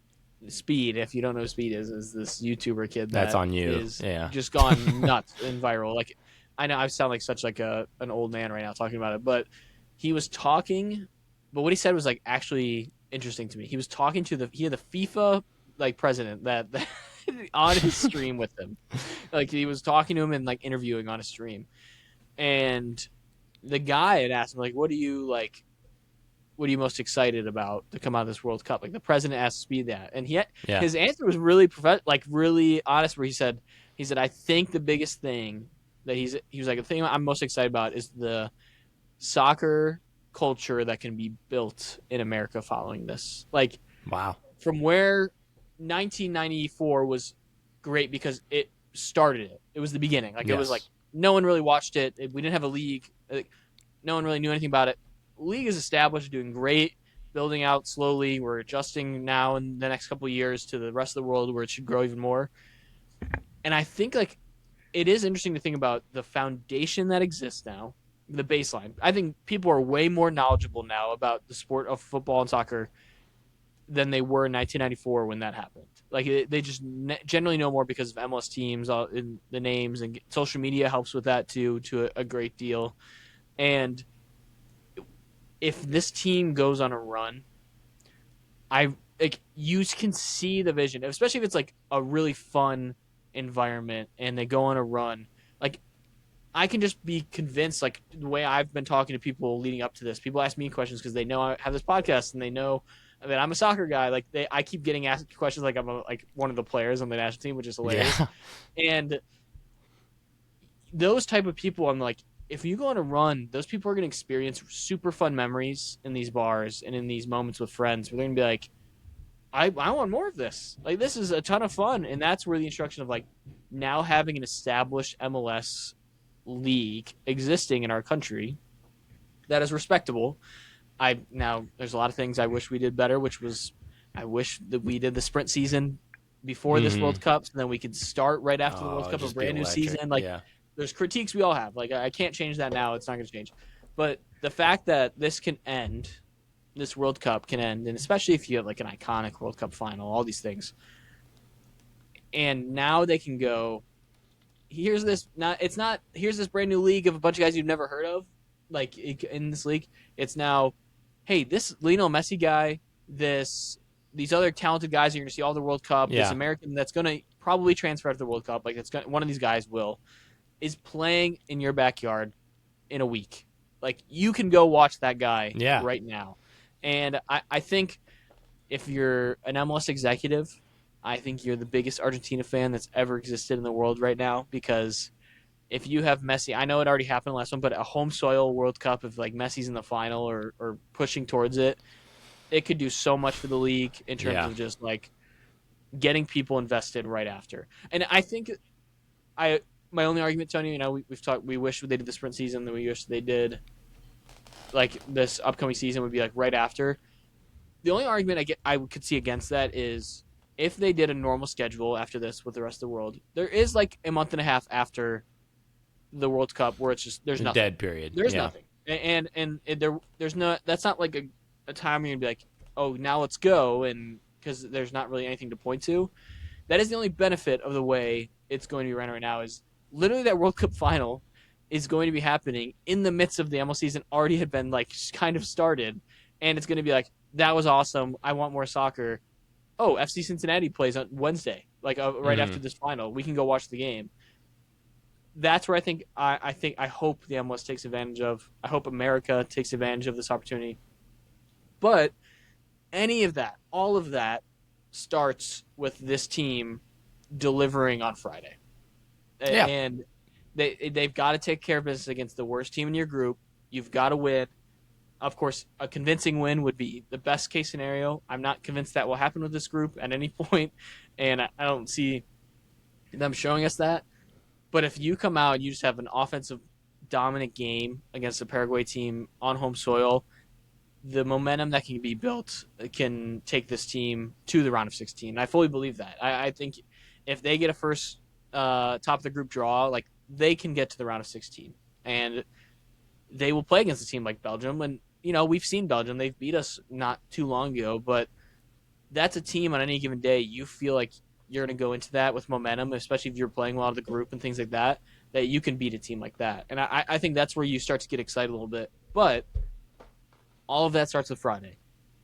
Speed. If you don't know who Speed is this YouTuber kid That's that on you. is Yeah. just gone nuts and viral. Like I know I sound like such like an old man right now talking about it, but he was talking, but what he said was like actually interesting to me. He was talking to he had the FIFA like president that on his stream with him. Like he was talking to him and like interviewing on a stream. And the guy had asked him like, what do you like what are you most excited about to come out of this World Cup? Like the president asked Speed that, and Yeah. his answer was really like really honest. Where he said, I think the biggest thing that he was like the thing I'm most excited about is the soccer culture that can be built in America following this. Like Wow. from where 1994 was great because it started it. It was the beginning. Like it was like Yes. no one really watched it. We didn't have a league. Like, no one really knew anything about it. League is established, doing great, building out slowly. We're adjusting now in the next couple of years to the rest of the world where it should grow even more. And I think like it is interesting to think about the foundation that exists now, the baseline. I think people are way more knowledgeable now about the sport of football and soccer than they were in 1994 when that happened. Like they just generally know more because of MLS teams, in the names, and social media helps with that too to a great deal. And if this team goes on a run, I like you can see the vision, especially if it's like a really fun environment and they go on a run. Like I can just be convinced, like the way I've been talking to people leading up to this. People ask me questions because they know I have this podcast and they know that I'm a soccer guy. Like I keep getting asked questions like I'm like one of the players on the national team, which is hilarious. Yeah. And those type of people, I'm like, if you go on a run, those people are going to experience super fun memories in these bars and in these moments with friends. Where they're going to be like, I want more of this. Like this is a ton of fun, and that's where the instruction of like now having an established MLS league existing in our country that is respectable. I now there's a lot of things I wish we did better, which was I wish that we did the sprint season before this Mm-hmm. World Cup, so then we could start right after the Oh, World it'd Cup a just be brand new electric. season. Like Yeah. there's critiques we all have. Like I can't change that now. It's not going to change. But the fact that this can end, this World Cup can end, and especially if you have like an iconic World Cup final, all these things, and now they can go. Here's this. Not it's not. Here's this brand new league of a bunch of guys you've never heard of. Like in this league, it's now, hey, this Lionel Messi guy, these other talented guys you're going to see all the World Cup. This Yeah. American that's going to probably transfer to the World Cup. Like it's going one of these guys will is playing in your backyard in a week. Like you can go watch that guy Yeah. right now. And I think if you're an MLS executive I think you're the biggest Argentina fan that's ever existed in the world right now because if you have Messi, I know it already happened last one, but a home soil World Cup, if like Messi's in the final or pushing towards it, it could do so much for the league in terms Yeah. of just like getting people invested right after. And I think I my only argument, Tony, we've talked, we wish they did the sprint season, that we wish they did like this upcoming season would be like right after. The only argument I could see against that is if they did a normal schedule after this with the rest of the world, there is like a month and a half after the World Cup where it's just there's A nothing. dead period. There's Yeah. nothing, there's no that's not like a time where you'd be like, oh, now let's go, and because there's not really anything to point to. That is the only benefit of the way it's going to be run right now is literally that World Cup final is going to be happening in the midst of the MLS season already had been like kind of started, and it's going to be like that was awesome. I want more soccer. Oh, FC Cincinnati plays on Wednesday, like right after Mm-hmm. this final. We can go watch the game. That's where I hope the MLS takes advantage of. I hope America takes advantage of this opportunity. But any of that, all of that, starts with this team delivering on Friday, Yeah. and they've got to take care of business against the worst team in your group. You've got to win. Of course, a convincing win would be the best case scenario. I'm not convinced that will happen with this group at any point, and I don't see them showing us that. But if you come out and you just have an offensive dominant game against a Paraguay team on home soil, the momentum that can be built can take this team to the round of 16. I fully believe that. I think if they get a first top of the group draw, like they can get to the round of 16, and they will play against a team like Belgium. And we've seen Belgium; they've beat us not too long ago, but that's a team on any given day you feel like you're going to go into that with momentum, especially if you're playing well out of the group and things like that. That you can beat a team like that, and I think that's where you start to get excited a little bit, but all of that starts with Friday,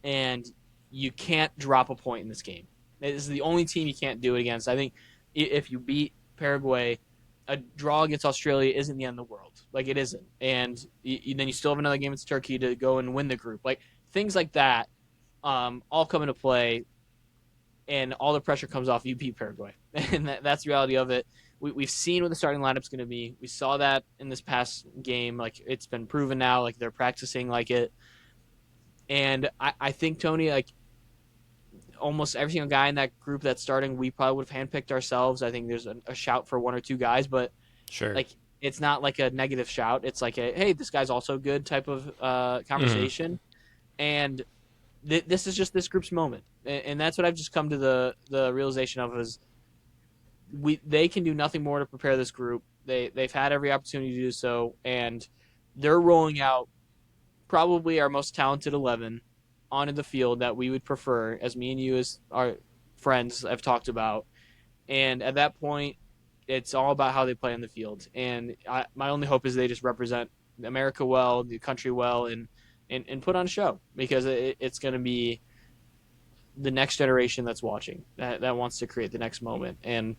and you can't drop a point in this game. It is the only team you can't do it against. I think if you beat Paraguay, a draw against Australia isn't the end of the world. Like it isn't, and then you still have another game against Turkey to go and win the group. Like things like that, all come into play, and all the pressure comes off you beat Paraguay, and that's the reality of it. We've seen what the starting lineup's going to be. We saw that in this past game. Like it's been proven now. Like they're practicing like it. And I think, Tony, like almost every single guy in that group that's starting, we probably would have handpicked ourselves. I think there's a shout for one or two guys, but Sure. like it's not like a negative shout. It's like a hey, this guy's also good type of Mm-hmm. conversation. And this is just this group's moment, and that's what I've just come to the realization of is they can do nothing more to prepare this group. They've had every opportunity to do so, and they're rolling out probably our most talented 11 onto the field that we would prefer, as me and you as our friends have talked about. And at that point, it's all about how they play on the field. And my only hope is they just represent America well, the country well, and put on a show, because it's going to be the next generation that's watching that wants to create the next moment. And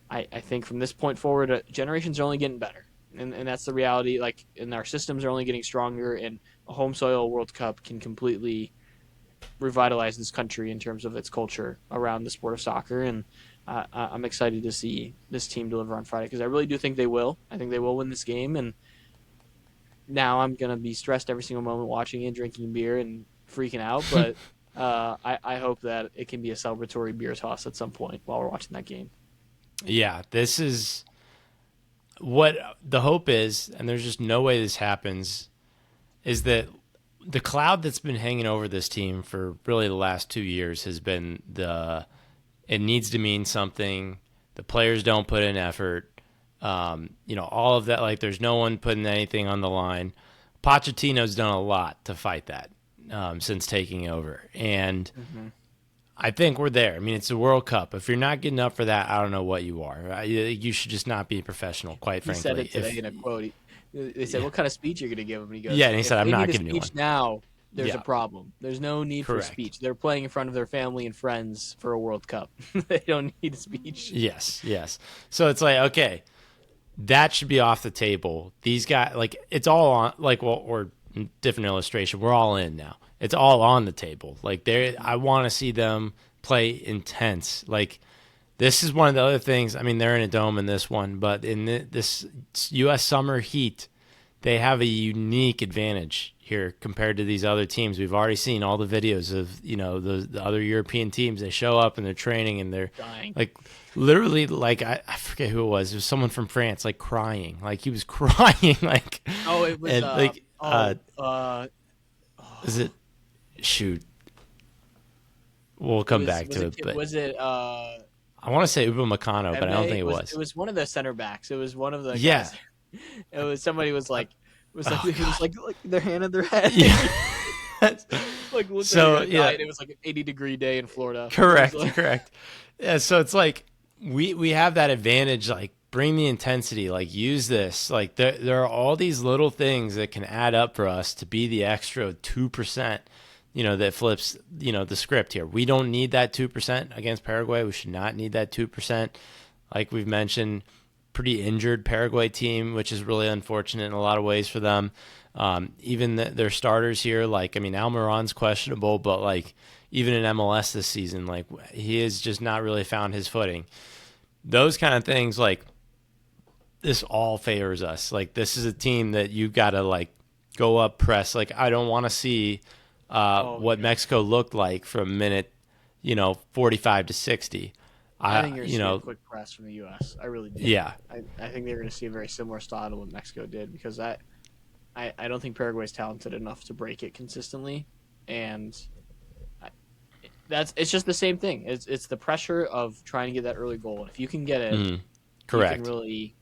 I think from this point forward, generations are only getting better. And that's the reality. Like, and our systems are only getting stronger, and a home soil World Cup can completely revitalize this country in terms of its culture around the sport of soccer. And I'm excited to see this team deliver on Friday, because I really do think they will. I think they will win this game. And now I'm gonna be stressed every single moment watching it, drinking beer and freaking out. But I hope that it can be a celebratory beer toss at some point while we're watching that game. Yeah. This is what the hope is, and there's just no way this happens, is that the cloud that's been hanging over this team for really the last 2 years has been it needs to mean something. The players don't put in effort. All of that. Like, there's no one putting anything on the line. Pochettino's done a lot to fight that since taking over, and Mm-hmm. I think we're there. I mean, it's the World Cup. If you're not getting up for that, I don't know what you are. You should just not be a professional, quite He said frankly. it today in a quote. They said, Yeah, "What kind of speech are you going to give him?" And he goes, yeah, and he "If said, "I'm they not need a giving you one." speech now, there's a Yeah, problem. There's no need for a correct. speech. They're playing in front of their family and friends for a World Cup. They don't need a speech." Yes, yes. So it's like, okay, that should be off the table. These guys, like, it's all on, like, well, or different illustration, we're all in now. It's all on the table. Like, I want to see them play intense. Like, This is one of the other things. I mean, they're in a dome in this one, but in this U.S. summer heat, they have a unique advantage here compared to these other teams. We've already seen all the videos of the other European teams. They show up and they're training and they're Dying. like literally like I forget who it was. It was someone from France, like crying, like he was crying, like it was and like oh, is it shoot? We'll come back to it, but was it I want to say Upamecano, but I don't think it was. It was one of the center backs. It was one of the yeah. guys. It was somebody was like it was like their hand on their head. Yeah. Like so yeah, it was like an 80-degree day in Florida. Correct. Yeah, so it's like we have that advantage. Like bring the intensity. Like use this. Like there are all these little things that can add up for us to be the extra 2%. That flips the script here. We don't need that 2% against Paraguay. We should not need that 2%. Like we've mentioned, pretty injured Paraguay team, which is really unfortunate in a lot of ways for them. Even their starters here, like, I mean, Almiron's questionable, but like even in MLS this season, like he has just not really found his footing. Those kind of things, like this all favors us. Like this is a team that you got to like go up press. Like I don't want to see what Mexico looked like from minute 45 to 60. I think you're going to see a quick press from the U.S. I really do. Yeah. I think they're going to see a very similar style to what Mexico did because I don't think Paraguay's talented enough to break it consistently, and it's just the same thing. It's the pressure of trying to get that early goal. If you can get it, correct, you can really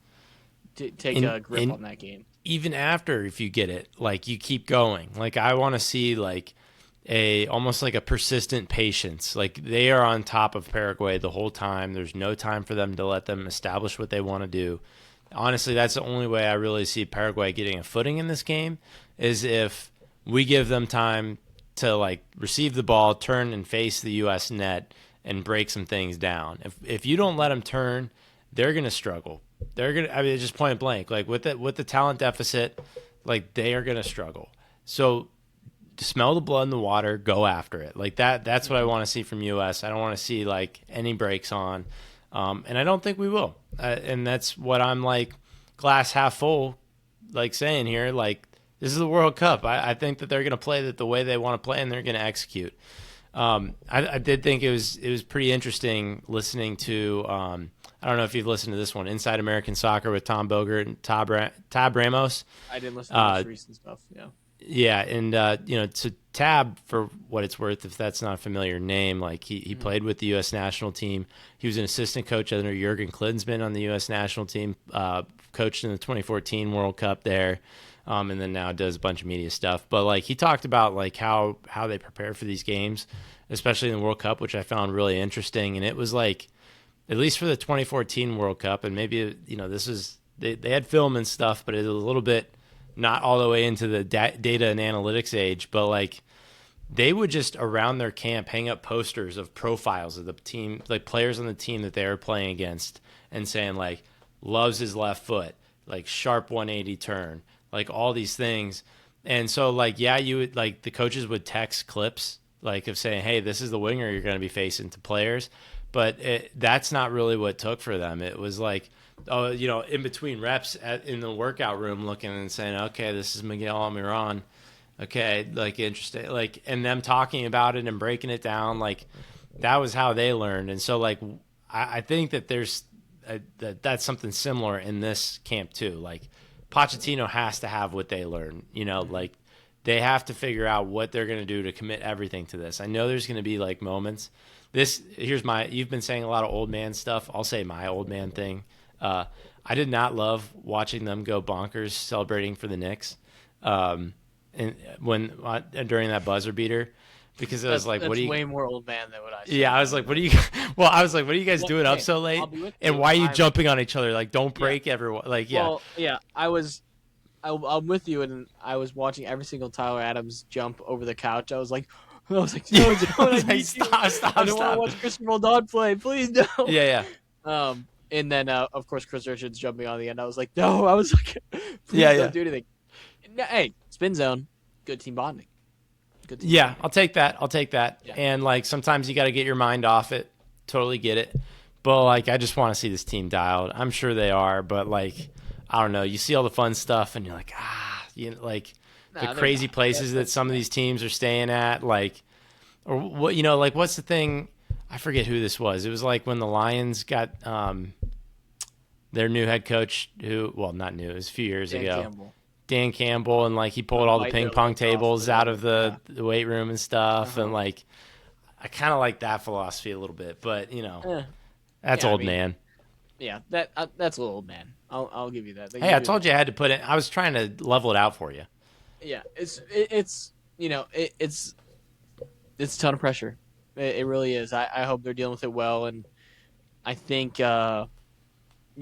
take a grip on that game. Even after, if you get it, like you keep going. Like I want to see like almost like a persistent patience. Like they are on top of Paraguay the whole time. There's no time for them to let them establish what they want to do. Honestly, that's the only way I really see Paraguay getting a footing in this game is if we give them time to like receive the ball, turn and face the U.S. net and break some things down. If you don't let them turn, they're going to struggle. They're going to, I mean, just point blank, like with the talent deficit, like they are going to struggle. So smell the blood in the water, go after it. Like that's what I want to see from U.S. I don't want to see like any breaks on. And I don't think we will. And that's what I'm like glass half full, like saying here, like this is the World Cup. I think that they're going to play that the way they want to play and they're going to execute. I did think it was pretty interesting listening to, I don't know if you've listened to this one, Inside American Soccer with Tom Bogert and Tab Ramos. I didn't listen to this recent stuff. Yeah. Yeah, and to Tab, for what it's worth, if that's not a familiar name, like he played with the U.S. national team. He was an assistant coach under Jurgen Klinsmann on the U.S. national team, coached in the 2014 World Cup there, and then now does a bunch of media stuff. But like he talked about like how they prepare for these games, especially in the World Cup, which I found really interesting. And it was like, at least for the 2014 World Cup, and maybe this is they had film and stuff, but it was a little bit not all the way into the data and analytics age, but like they would just around their camp hang up posters of profiles of the team, like players on the team that they were playing against, and saying like loves his left foot, like sharp 180 turn, like all these things. And so like, yeah, you would like the coaches would text clips like of saying, hey, this is the winger you're going to be facing to players. But that's not really what took for them. It was like, in between reps in the workout room looking and saying, okay, this is Miguel Almiron. Okay, like interesting. Like, and them talking about it and breaking it down. Like that was how they learned. And so like, I think that that's something similar in this camp too. Like Pochettino has to have what they learn, like they have to figure out what they're going to do to commit everything to this. I know there's going to be like moments. You've been saying a lot of old man stuff. I'll say my old man thing. I did not love watching them go bonkers celebrating for the Knicks, and during that buzzer beater, because it was like, that's what do you? Way more old man than what I said. Yeah, I was like, what are you? Well, I was like, what are you guys doing up so late? And why are you jumping on each other? Like, don't break everyone. Like, yeah. Well, yeah, I'm with you, and I was watching every single Tyler Adams jump over the couch. I was like, no, stop. I don't want to watch Christopher Roldan play. Please don't. Yeah. And then, of course, Chris Richards jumping on the end. I was like, no. I was like, please don't do anything. Hey, spin zone. Good team bonding. I'll take that. Yeah. And, like, sometimes you got to get your mind off it. Totally get it. But like, I just want to see this team dialed. I'm sure they are, but like, I don't know. You see all the fun stuff, and you're like, like the Nah, they're crazy not. places that That's some of these teams are staying at, like, or what, like what's the thing? I forget who this was. It was like when the Lions got their new head coach, who, well, not new, it was a few years Dan ago, Campbell. Dan Campbell, and like he pulled all the Bite ping their pong legs off for tables out of yeah. the weight room and stuff, and Uh-huh. like I kind of like that philosophy a little bit, but Eh, that's yeah, I old mean, man. yeah, that's a little old man. I'll give you that. They Hey, give I you told you I had to put it. I was trying to level it out for you. yeah, it's it's a ton of pressure. It really is. I hope they're dealing with it well, and I think you're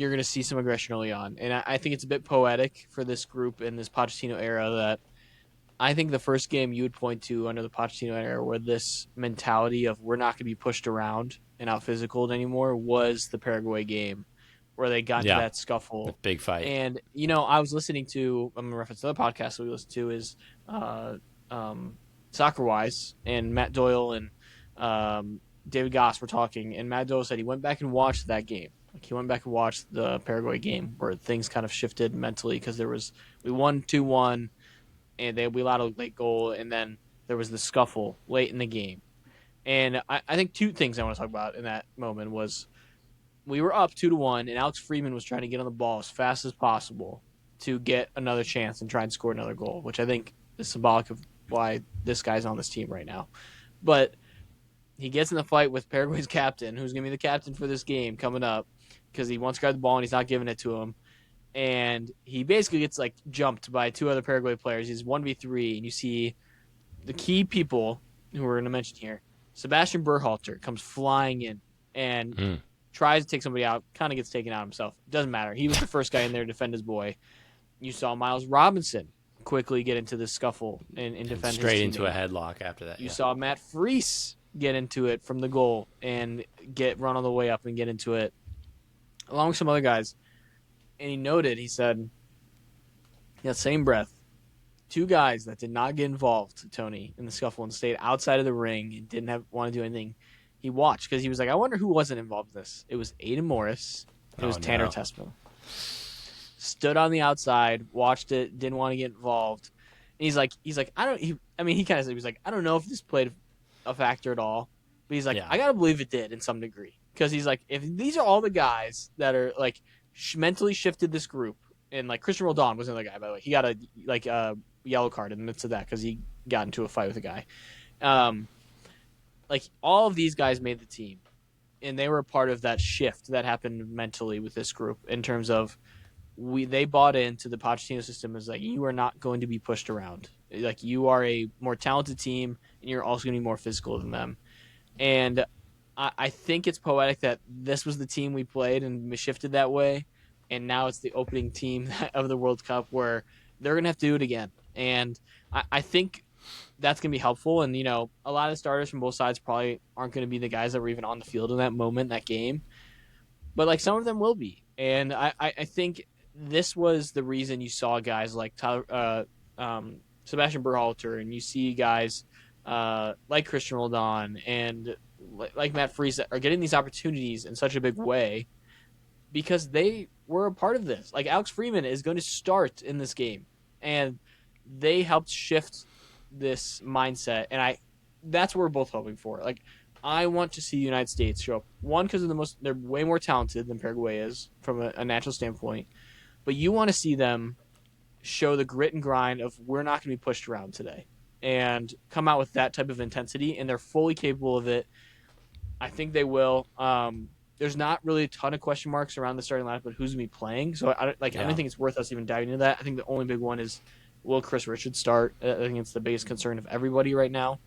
going to see some aggression early on. And I think it's a bit poetic for this group in this Pochettino era that I think the first game you would point to under the Pochettino era where this mentality of we're not going to be pushed around and out physicaled anymore was the Paraguay game where they got into Yeah, that the scuffle. big fight. And, I was listening to, I'm going to reference another podcast that we listened to is uh, Soccer Wise, and Matt Doyle and David Goss were talking. And Matt Doyle said he went back and watched that game. Like he went back and watched the Paraguay game where things kind of shifted mentally because we won 2-1 and we allowed a late goal, and then there was the scuffle late in the game. And I think two things I want to talk about in that moment was we were up 2-1, and Alex Freeman was trying to get on the ball as fast as possible to get another chance and try and score another goal, which I think is symbolic of why this guy's on this team right now. But he gets in the fight with Paraguay's captain, who's going to be the captain for this game coming up, because he wants to guard the ball and he's not giving it to him. And he basically gets like jumped by two other Paraguay players. He's 1v3, and you see the key people who we're going to mention here. Sebastian Berhalter comes flying in and tries to take somebody out, kind of gets taken out himself. Doesn't matter. He was the first guy in there to defend his boy. You saw Miles Robinson quickly get into the scuffle and defend Straight his into a teammate. headlock after that. You Yeah. saw Matt Freese get into it from the goal and run on the way up and get into it, along with some other guys. And he said, in that same breath, two guys that did not get involved, Tony, in the scuffle and stayed outside of the ring and didn't want to do anything. He watched because he was like, I wonder who wasn't involved in this. It was Aiden Morris. It was Tanner Tessman. Stood on the outside, watched it, didn't want to get involved. And he's like, he kind of said, he was like, I don't know if this played a factor at all, but he's like, I gotta believe it did in some degree, because he's like, if these are all the guys that are like mentally shifted this group, and like Christian Roldan was another guy, by the way, he got a yellow card in the midst of that because he got into a fight with a guy. Like all of these guys made the team, and they were a part of that shift that happened mentally with this group in terms of they bought into the Pochettino system as like, you are not going to be pushed around. Like you are a more talented team, and you're also going to be more physical than them. And I think it's poetic that this was the team we played and shifted that way, and now it's the opening team of the World Cup where they're going to have to do it again. And I think that's going to be helpful. And, a lot of the starters from both sides probably aren't going to be the guys that were even on the field in that moment, that game. But, like, some of them will be. And I think this was the reason you saw guys like Sebastian Berhalter, and you see guys like Christian Roldan and like Matt Freese are getting these opportunities in such a big way because they were a part of this. Like Alex Freeman is going to start in this game, and they helped shift this mindset. And that's what we're both hoping for. Like, I want to see the United States show up. One, because they're way more talented than Paraguay is from a natural standpoint. But you want to see them show the grit and grind of we're not going to be pushed around today, and come out with that type of intensity, and they're fully capable of it. I think they will. There's not really a ton of question marks around the starting lineup, but who's going to be playing? So I don't think it's worth us even diving into that. I think the only big one is, will Chris Richards start? I think it's the biggest concern of everybody right now.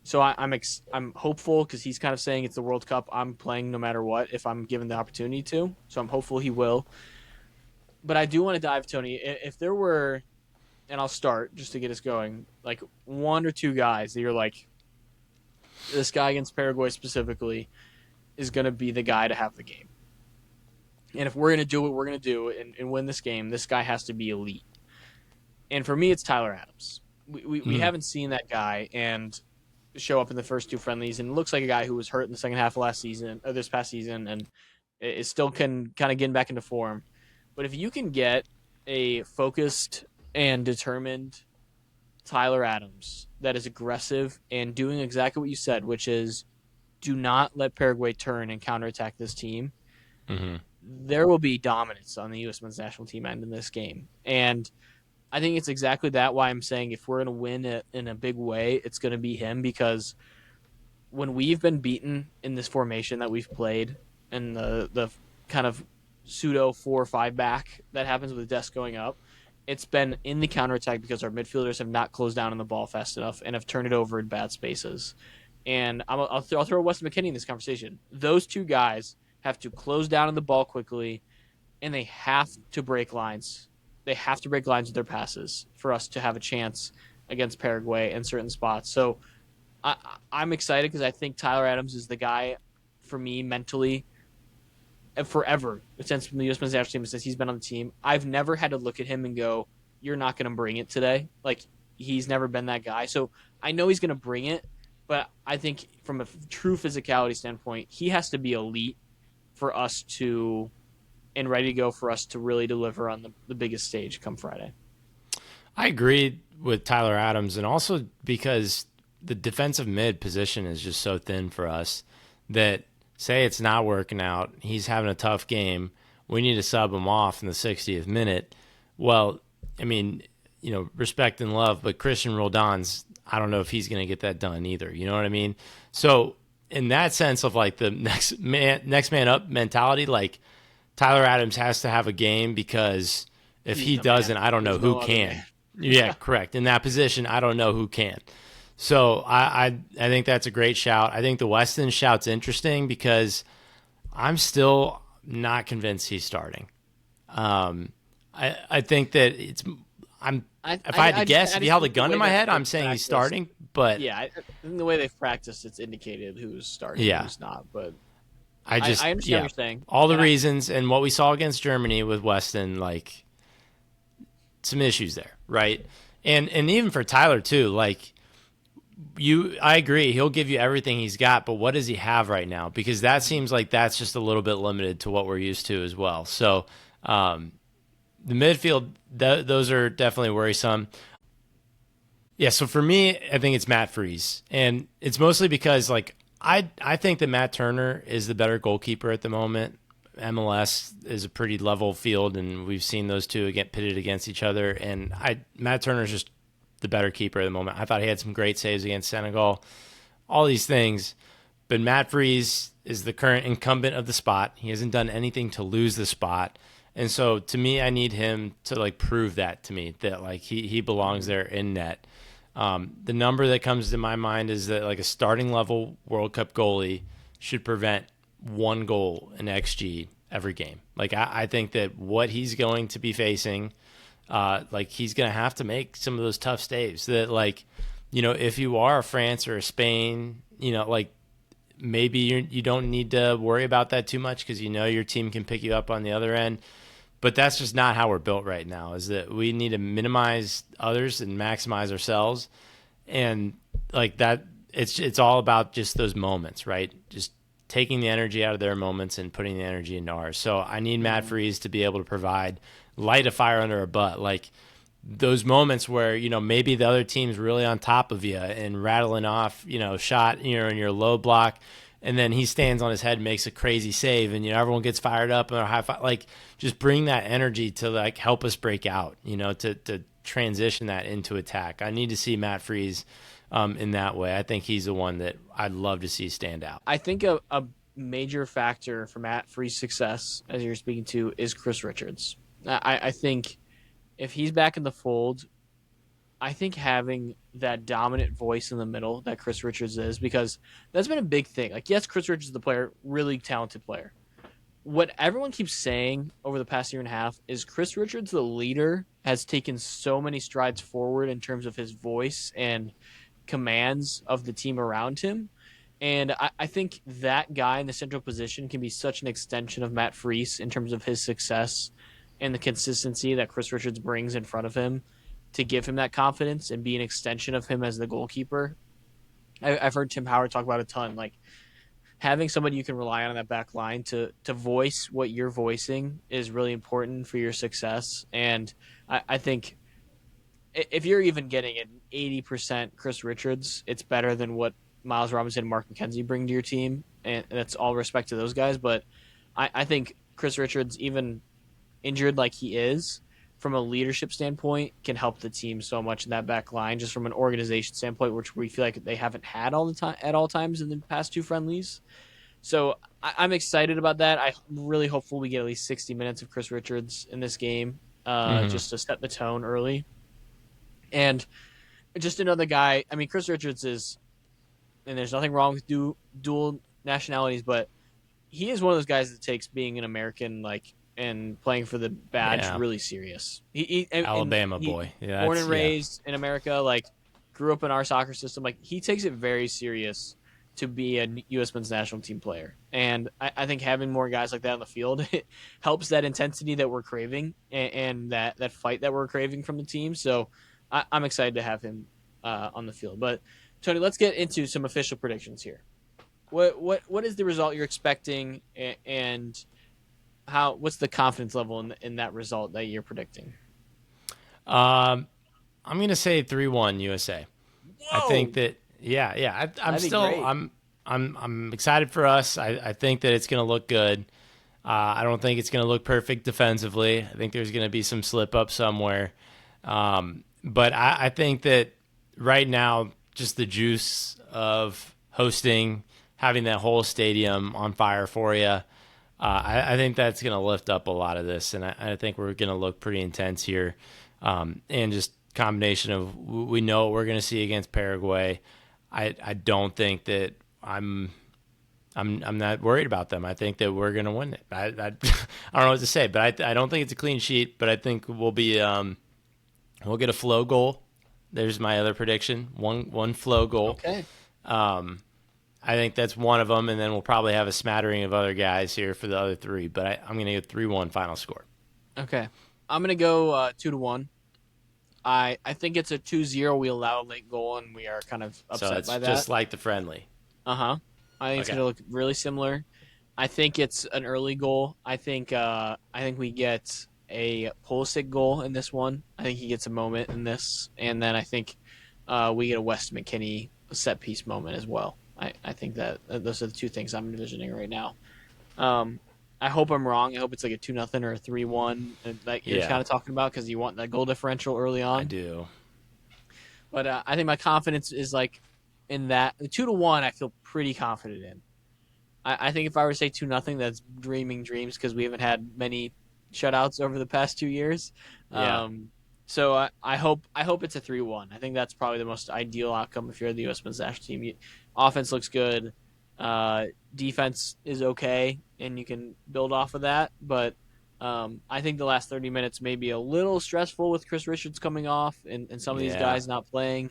So I'm hopeful because he's kind of saying it's the World Cup. I'm playing no matter what if I'm given the opportunity to. So I'm hopeful he will. But I do want to dive, Tony. If there were, and I'll start just to get us going, like one or two guys that you're like, this guy against Paraguay specifically is going to be the guy to have the game. And if we're going to do what we're going to do and win this game, this guy has to be elite. And for me, it's Tyler Adams. We haven't seen that guy, and show up in the first two friendlies, and looks like a guy who was hurt in the second half of last season or this past season, and is still can kind of getting back into form. But if you can get a focused and determined Tyler Adams that is aggressive and doing exactly what you said, which is do not let Paraguay turn and counterattack this team, Mm-hmm. there will be dominance on the U.S. men's national team end in this game. And I think it's exactly that why I'm saying if we're going to win it in a big way, it's going to be him, because when we've been beaten in this formation that we've played and the kind of pseudo 4 or 5 back that happens with the desk going up, it's been in the counterattack because our midfielders have not closed down on the ball fast enough and have turned it over in bad spaces. And I'll throw Weston McKennie in this conversation. Those two guys have to close down on the ball quickly, and they have to break lines. They have to break lines with their passes for us to have a chance against Paraguay in certain spots. So I'm excited because I think Tyler Adams is the guy for me mentally forever since the U.S. men's national team, since he's been on the team. I've never had to look at him and go, "You're not going to bring it today." Like, he's never been that guy. So I know he's going to bring it, but I think from a true physicality standpoint, he has to be elite for us to and ready to go for us to really deliver on the biggest stage come Friday. I agree with Tyler Adams, and also because the defensive mid position is just so thin for us that say it's not working out, he's having a tough game, we need to sub him off in the 60th minute. Well, I mean, respect and love, but Christian Roldan's, I don't know if he's going to get that done either. You know what I mean? So in that sense of like the next man up mentality, like Tyler Adams has to have a game, because if he doesn't, I don't know who can. Yeah, correct. In that position, I don't know who can. So I think that's a great shout. I think the Weston shout's interesting because I'm still not convinced he's starting. I think that if I had to guess, if he held a gun to my head, I'm saying he's starting. But yeah, I think the way they've practiced, it's indicated who's starting, who's not. But I understand what you're saying. All the reasons and what we saw against Germany with Weston, like some issues there, right? And even for Tyler too, like I agree, he'll give you everything he's got, but what does he have right now? Because that seems like that's just a little bit limited to what we're used to as well. So the midfield, those are definitely worrisome. Yeah, so for me, I think it's Matt Freese, and it's mostly because like I think that Matt Turner is the better goalkeeper at the moment. MLS is a pretty level field, and we've seen those two get pitted against each other. And Matt Turner's just the better keeper at the moment. I thought he had some great saves against Senegal, all these things. But Matt Freese is the current incumbent of the spot. He hasn't done anything to lose the spot. And so to me, I need him to like prove that to me, that like he belongs there in net. The number that comes to my mind is that like a starting level World Cup goalie should prevent 1 goal in XG every game. Like I think that what he's going to be facing, like he's going to have to make some of those tough saves that like, if you are a France or a Spain, like maybe you don't need to worry about that too much because your team can pick you up on the other end. But that's just not how we're built right now, is that we need to minimize others and maximize ourselves. And like that, it's all about just those moments, right? Just taking the energy out of their moments and putting the energy into ours. So I need Matt Freese to be able to provide light a fire under our butt. Like those moments where, maybe the other team's really on top of you and rattling off, shot, in your low block. And then he stands on his head and makes a crazy save, and everyone gets fired up and high five. Like, just bring that energy to like help us break out, to transition that into attack. I need to see Matt Freese in that way. I think he's the one that I'd love to see stand out. I think a major factor for Matt Freese's success, as you're speaking to, is Chris Richards. I think if he's back in the fold, I think having that dominant voice in the middle that Chris Richards is, because that's been a big thing. Like, yes, Chris Richards is the player, really talented player. What everyone keeps saying over the past year and a half is Chris Richards, the leader, has taken so many strides forward in terms of his voice and commands of the team around him. And I think that guy in the central position can be such an extension of Matt Freese in terms of his success and the consistency that Chris Richards brings in front of him, to give him that confidence and be an extension of him as the goalkeeper. I've heard Tim Howard talk about a ton. Like having somebody you can rely on that back line to voice what you're voicing is really important for your success. And I think if you're even getting an 80% Chris Richards, it's better than what Miles Robinson and Mark McKenzie bring to your team. And that's all respect to those guys. But I think Chris Richards, even injured like he is, from a leadership standpoint, can help the team so much in that back line, just from an organization standpoint, which we feel like they haven't had all the time at all times in the past two friendlies. So I'm excited about that. I'm really hopeful we get at least 60 minutes of Chris Richards in this game, Mm-hmm. just to set the tone early. And just another guy. I mean, Chris Richards is, and there's nothing wrong with dual nationalities, but he is one of those guys that takes being an American and playing for the badge Yeah. really serious. And Alabama boy. Yeah, born that's and raised in America, like grew up in our soccer system. Like he takes it very serious to be a U.S. men's national team player, and I think having more guys like that on the field it helps that intensity that we're craving and that fight that we're craving from the team. So I'm excited to have him on the field. But Tony, let's get into some official predictions here. What is the result you're expecting, and what's the confidence level in that result that you're predicting? I'm gonna say 3-1 USA. I think Whoa, that yeah. I'm that'd be still great. I'm excited for us. I think that it's gonna look good. I don't think it's gonna look perfect defensively. I think there's gonna be some slip up somewhere. But I think that right now, just the juice of hosting, having that whole stadium on fire for you, I think that's going to lift up a lot of this, and I think we're going to look pretty intense here, and just combination of we know what we're going to see against Paraguay. I don't think that I'm not worried about them. I think that we're going to win it. I don't know what to say, but I don't think it's a clean sheet. But I think we'll get a flow goal. There's my other prediction. One flow goal. Okay. I think that's one of them, and then we'll probably have a smattering of other guys here for the other three. But I'm going to go 3-1 final score. Okay. I'm gonna go 2-1. I think it's a 2-0. We allow a late goal, and we are kind of So upset it's by that. just like the friendly. Uh-huh. I think it's Okay. gonna look really similar. I think it's an early goal. I think we get a Pulisic goal in this one. I think he gets a moment in this, and then I think we get a West McKinney set piece moment as well. I think that those are the two things I'm envisioning right now. Um, I hope I'm wrong. I hope it's like a 2-0 or a 3-1, like you're Yeah, kind of talking about, because you want that goal differential early I on. do. But I think my confidence is like in that 2-1. I feel pretty confident in. I think if I were to say 2-0, that's dreaming dreams because we haven't had many shutouts over the past 2 years. Yeah. So I hope it's a 3-1. I think that's probably the most ideal outcome if you're the U.S. men's national team. Offense looks good, defense is okay, and you can build off of that. But I think the last 30 minutes may be a little stressful with Chris Richards coming off and some of these Yeah. guys not playing,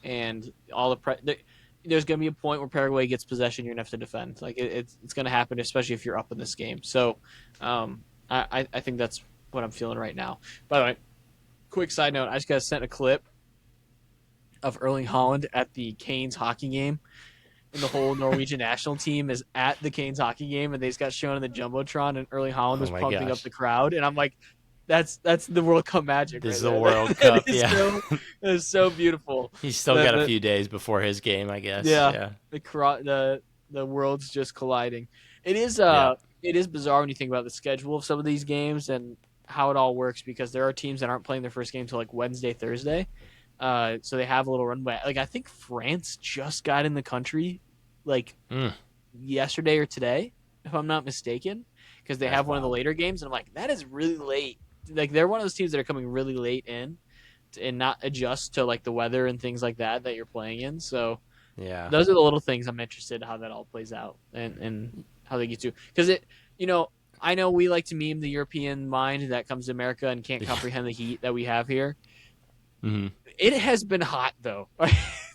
and all there's going to be a point where Paraguay gets possession. You're going to have to defend. Like it's going to happen, especially if you're up in this game. So I think that's what I'm feeling right now. By the way, quick side note: I just got sent a clip of Erling Haaland at the Canes hockey game, and the whole Norwegian national team is at the Canes hockey game, and they just got shown in the jumbotron, and Erling Haaland Oh was my pumping up gosh. the crowd, and I'm like, that's the World Cup magic This right is the there. World That Cup. is Yeah. so that is so beautiful. He's still The, got a the few days before his game, I guess. yeah, Yeah. the world's just colliding. Yeah. It is bizarre when you think about the schedule of some of these games and how it all works, because there are teams that aren't playing their first game until like Wednesday, Thursday. So they have a little runway. Like I think France just got in the country like Mm, yesterday or today, if I'm not mistaken, because they that's have one of the wild. later games, and I'm like, that is really late. Like they're one of those teams that are coming really late in and not adjust to like the weather and things like that you're playing in. So Yeah. those are the little things I'm interested in how that all plays out and how they get to, because you know I know we like to meme the European mind that comes to America and can't comprehend the heat that we have here. Hmm. It has been hot though,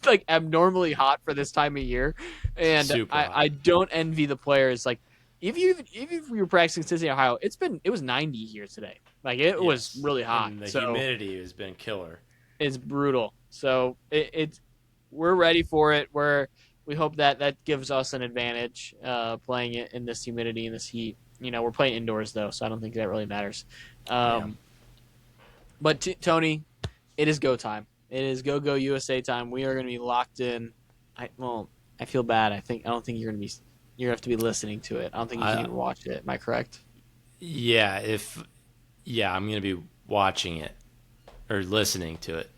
like abnormally hot for this time of year, and Super I hot. don't envy the players. Like if you were practicing Cincinnati, Ohio, it was 90 here today. Like it was Yes. really hot, And the so humidity has been killer. it's brutal. So it's we're ready for it. We hope that that gives us an advantage playing it in this humidity and this heat. We're playing indoors though, so I don't think that really matters. Yeah. Um, but Tony, it is go time. It is go USA time. We are going to be locked in. I feel bad. I don't think you're going to be. You're going to have to be listening to it. I don't think you can I even watch it. Am I correct? yeah, if yeah, I'm gonna be watching it or listening to it.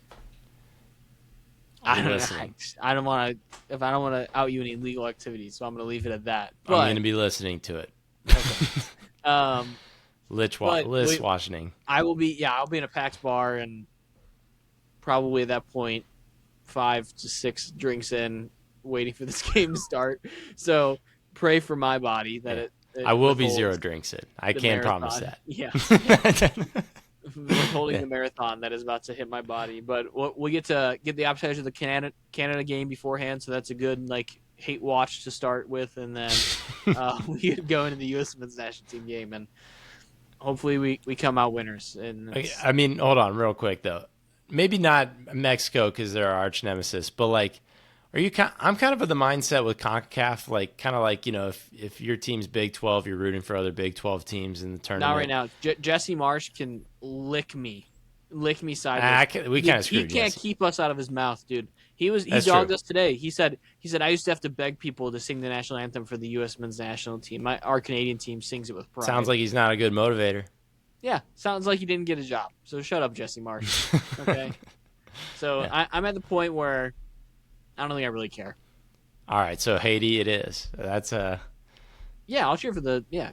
I'll I be don't. listening. I don't want to. If I don't want to out you any illegal activities, so I'm going to leave it at that. I'm But gonna be listening to it. okay. Um, but List Washington. I will be. Yeah, I'll be in a packed bar, and probably at that point, 5 to 6 drinks in, waiting for this game to start. So pray for my body that Yeah. it I will be withholds zero drinks in. I the can promise marathon. that. Yeah, withholding Yeah. the marathon that is about to hit my body. But we get to get the appetizer of the Canada game beforehand, so that's a good hate watch to start with, and then we get go into the U.S. men's national team game, and hopefully we come out winners. And Okay, I mean, hold on, real quick though. Maybe not Mexico because they're our arch nemesis, but like, are you? I'm kind of of the mindset with Concacaf, like kind of like if your team's Big 12, you're rooting for other Big 12 teams in the not right tournament. now. Jesse Marsh can lick me sideways. We kind of He screwed can't Jesse. keep us out of his mouth, dude. He That's dogged true. us today. He said I used to have to beg people to sing the national anthem for the U.S. men's national team. Our Canadian team sings it with Sounds pride. like he's not a good motivator. Yeah, sounds like he didn't get a job. So shut up, Jesse Marsh. Okay. So Yeah. I'm at the point where I don't think I really care. All right, so Haiti it is. That's Yeah, I'll cheer for the yeah.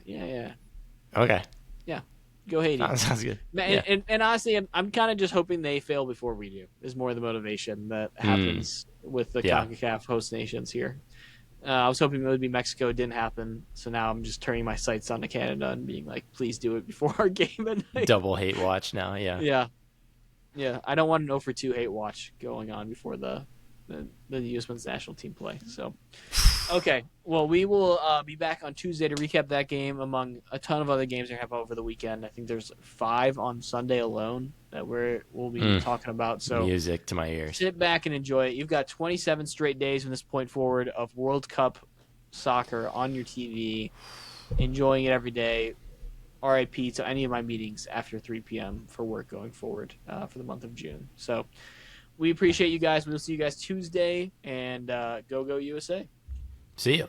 okay. Yeah. Go Haiti. Sounds good. And, Yeah. and, and honestly, I'm kind of just hoping they fail before we do. Is more the motivation that happens with the Yeah. CONCACAF host nations here. I was hoping it would be Mexico. It didn't happen. So now I'm just turning my sights onto Canada and being like, please do it before our game at night. Double hate watch now. Yeah. Yeah. Yeah. I don't want an 0 for 2 hate watch going on before the U.S. men's national team play. So, okay. Well, we will be back on Tuesday to recap that game among a ton of other games we have over the weekend. I think there's 5 on Sunday alone that we'll be talking about. So Music to my ears. sit back and enjoy it. You've got 27 straight days from this point forward of World Cup soccer on your TV, enjoying it every day. RIP to any of my meetings after 3 p.m. for work going forward for the month of June. So we appreciate you guys. We'll see you guys Tuesday, and go USA. See you.